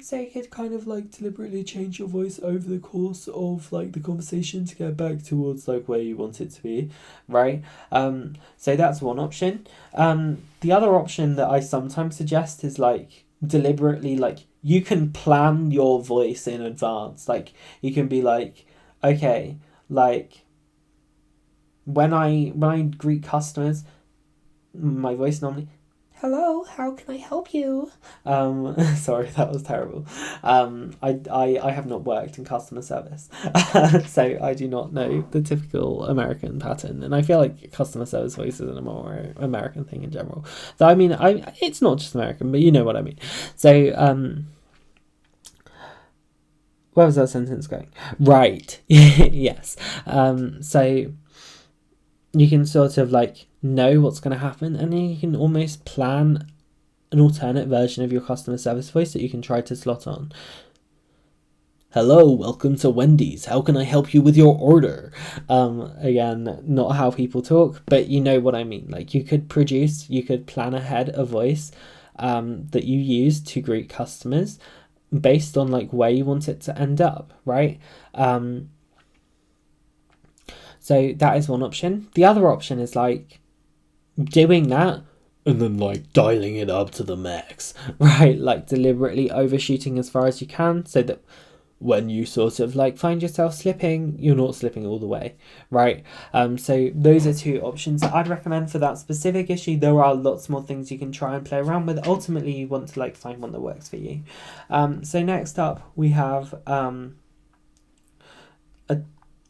so you could kind of like deliberately change your voice over the course of like the conversation to get back towards like where you want it to be, right? So that's one option. The other option that I sometimes suggest is like deliberately, like you can plan your voice in advance. Like you can be like, okay, like when I greet customers, my voice normally, hello, how can I help you? Sorry, that was terrible. I have not worked in customer service, so I do not know the typical American pattern, and I feel like customer service voice is a more American thing in general. So I mean, it's not just American, but you know what I mean. So where was that sentence going? Right. Yes. So you can sort of like know what's going to happen, and then you can almost plan an alternate version of your customer service voice that you can try to slot on. Hello, welcome to Wendy's. How can I help you with your order? Again, not how people talk, but you know what I mean. Like you could plan ahead a voice that you use to greet customers based on like where you want it to end up, right? So that is one option. The other option is like doing that and then like dialing it up to the max, right? Like deliberately overshooting as far as you can so that when you sort of like find yourself slipping, you're not slipping all the way, right? So those are two options that I'd recommend for that specific issue. There are lots more things you can try and play around with. Ultimately, you want to like find one that works for you. So next up, we have a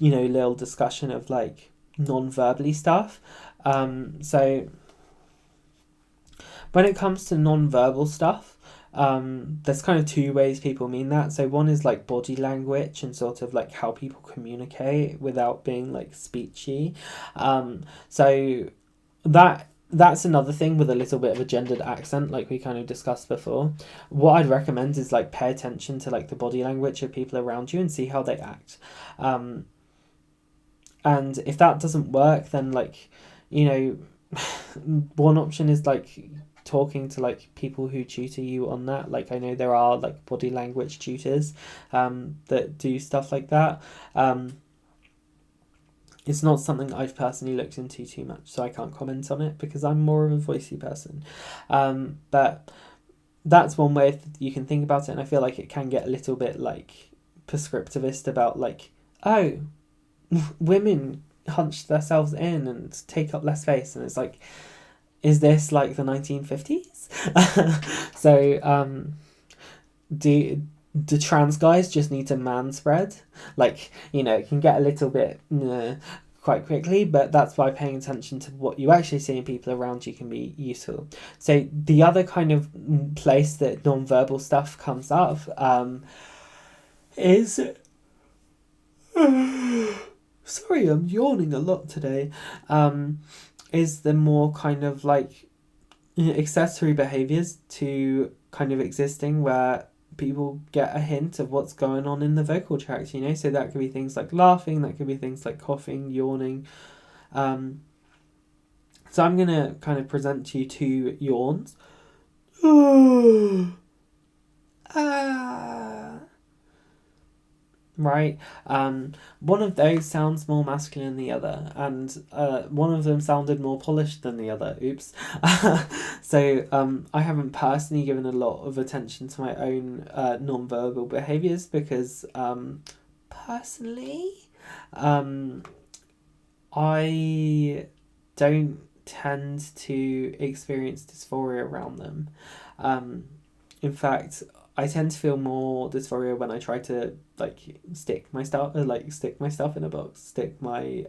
little discussion of like non-verbally stuff. So when it comes to non-verbal stuff, there's kind of two ways people mean that. So one is like body language and sort of like how people communicate without being like speechy. So that's another thing with a little bit of a gendered accent, like we kind of discussed before. What I'd recommend is like pay attention to like the body language of people around you and see how they act. And if that doesn't work, then like, you know, one option is like talking to like people who tutor you on that. Like I know there are like body language tutors that do stuff like that. It's not something I've personally looked into too much, so I can't comment on it because I'm more of a voicey person. But that's one way you can think about it, and I feel like it can get a little bit like prescriptivist about like, oh, women hunch themselves in and take up less space, and it's like, is this like the 1950s? So do trans guys just need to manspread? Like, you know, it can get a little bit quite quickly, but that's why paying attention to what you actually see in people around you can be useful. So the other kind of place that non-verbal stuff comes up is sorry, I'm yawning a lot today. Is the more kind of like accessory behaviors to kind of existing where people get a hint of what's going on in the vocal tract, you know? So that could be things like laughing, that could be things like coughing, yawning. So I'm going to kind of present to you two yawns. Right? One of those sounds more masculine than the other, and one of them sounded more polished than the other. Oops. So I haven't personally given a lot of attention to my own non-verbal behaviours because personally I don't tend to experience dysphoria around them. In fact, I tend to feel more dysphoria when I try to like stick my stuff in a box, stick my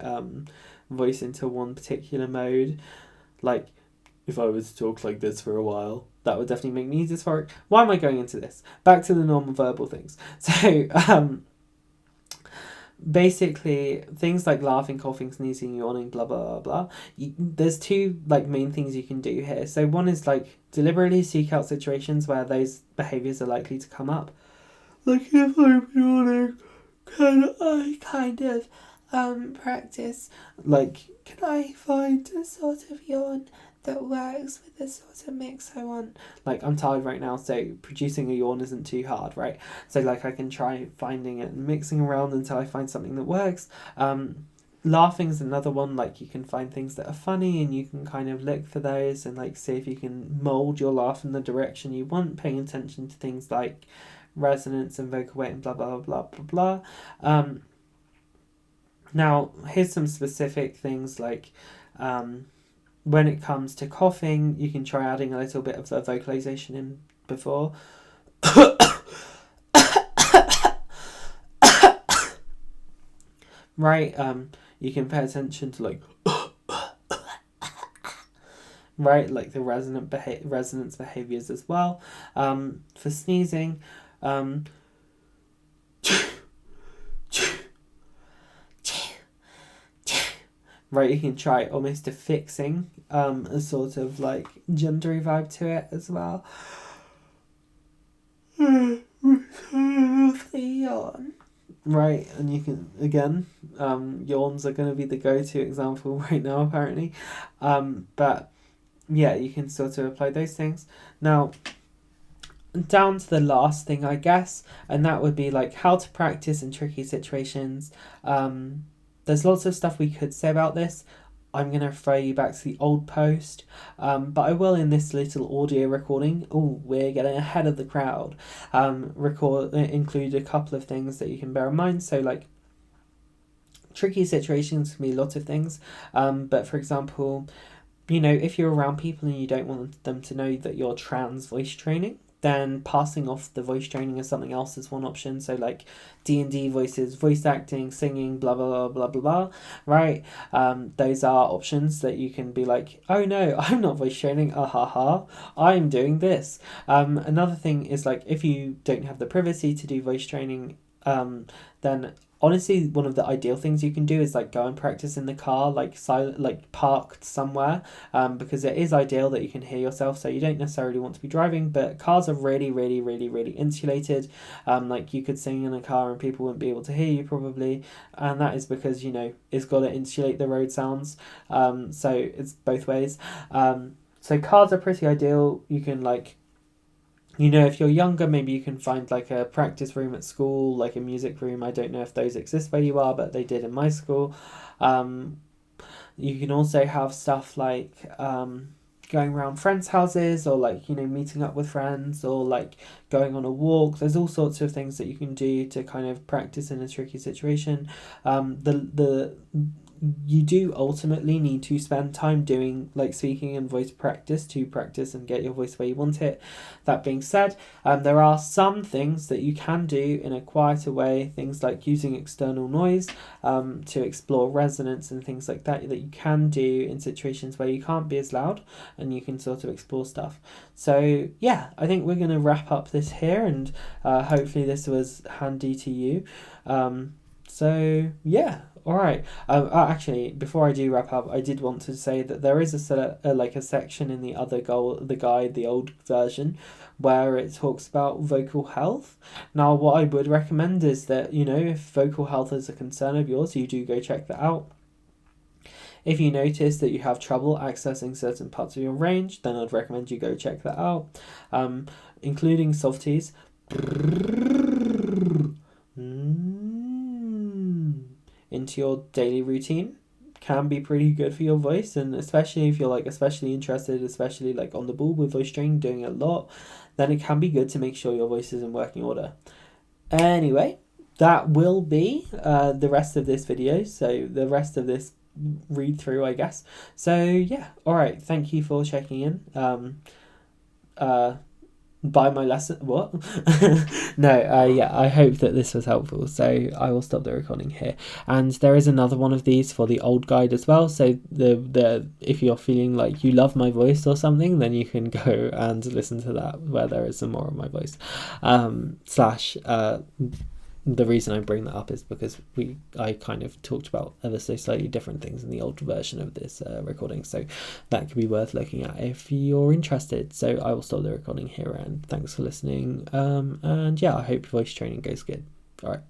voice into one particular mode. Like if I was to talk like this for a while, that would definitely make me dysphoric. Why am I going into this? Back to the normal verbal things. So basically things like laughing, coughing, sneezing, yawning, blah blah blah blah. There's two like main things you can do here. So one is like deliberately seek out situations where those behaviors are likely to come up. Like if I'm yawning, can I kind of practice? Like, can I find a sort of yawn that works with the sort of mix I want? Like, I'm tired right now, so producing a yawn isn't too hard, right? So like I can try finding it and mixing around until I find something that works. Laughing's another one. Like you can find things that are funny and you can kind of look for those and like see if you can mold your laugh in the direction you want, paying attention to things like resonance and vocal weight and blah blah blah blah blah. Now here's some specific things like when it comes to coughing, you can try adding a little bit of the vocalization in before. Right, you can pay attention to like right, like the resonance behaviors as well. For sneezing, right, you can try almost affixing a sort of like gendery vibe to it as well. Yawn. Right, and you can again, yawns are going to be the go-to example right now apparently, but yeah, you can sort of apply those things. Now, down to the last thing, I guess, and that would be like how to practice in tricky situations. There's lots of stuff we could say about this. I'm going to refer you back to the old post, but I will in this little audio recording, we're getting ahead of the crowd, include a couple of things that you can bear in mind. So like tricky situations can be a lot of things, but for example, you know, if you're around people and you don't want them to know that you're trans voice training, then passing off the voice training as something else is one option. So like D&D voices, voice acting, singing, blah blah blah blah blah blah, right? Those are options that you can be like, oh no, I'm not voice training, ah ha ha, I'm doing this. Another thing is like, if you don't have the privacy to do voice training, then honestly one of the ideal things you can do is like go and practice in the car, like silent, like parked somewhere, because it is ideal that you can hear yourself, so you don't necessarily want to be driving, but cars are really really really really insulated. Like you could sing in a car and people wouldn't be able to hear you probably, and that is because, you know, it's got to insulate the road sounds. So it's both ways. So cars are pretty ideal. You can like, you know, if you're younger, maybe you can find like a practice room at school, like a music room. I don't know if those exist where you are, but they did in my school. You can also have stuff like going around friends' houses, or like, you know, meeting up with friends, or like going on a walk. There's all sorts of things that you can do to kind of practice in a tricky situation. The you do ultimately need to spend time doing like speaking and voice practice to practice and get your voice where you want it. That being said, there are some things that you can do in a quieter way, things like using external noise to explore resonance and things like that, that you can do in situations where you can't be as loud, and you can sort of explore stuff. So yeah, I think we're going to wrap up this here, and hopefully this was handy to you. So yeah, all right. Actually, before I do wrap up, I did want to say that there is a section in the other the guide, the old version, where it talks about vocal health. Now, what I would recommend is that, you know, if vocal health is a concern of yours, you do go check that out. If you notice that you have trouble accessing certain parts of your range, then I'd recommend you go check that out, including softies. Into your daily routine can be pretty good for your voice, and especially if you're like especially interested, especially like on the ball with voice training, doing it a lot, then it can be good to make sure your voice is in working order. Anyway, that will be the rest of this video, so the rest of this read through, I guess. So yeah, all right, thank you for checking in. Buy my lesson, what? No, yeah, I hope that this was helpful, so I will stop the recording here. And there is another one of these for the old guide as well, so the if you're feeling like you love my voice or something, then you can go and listen to that, where there is some more of my voice. The reason I bring that up is because I kind of talked about ever so slightly different things in the old version of this recording, so that could be worth looking at if you're interested. So I will stop the recording here, and thanks for listening, and yeah, I hope voice training goes good. All right.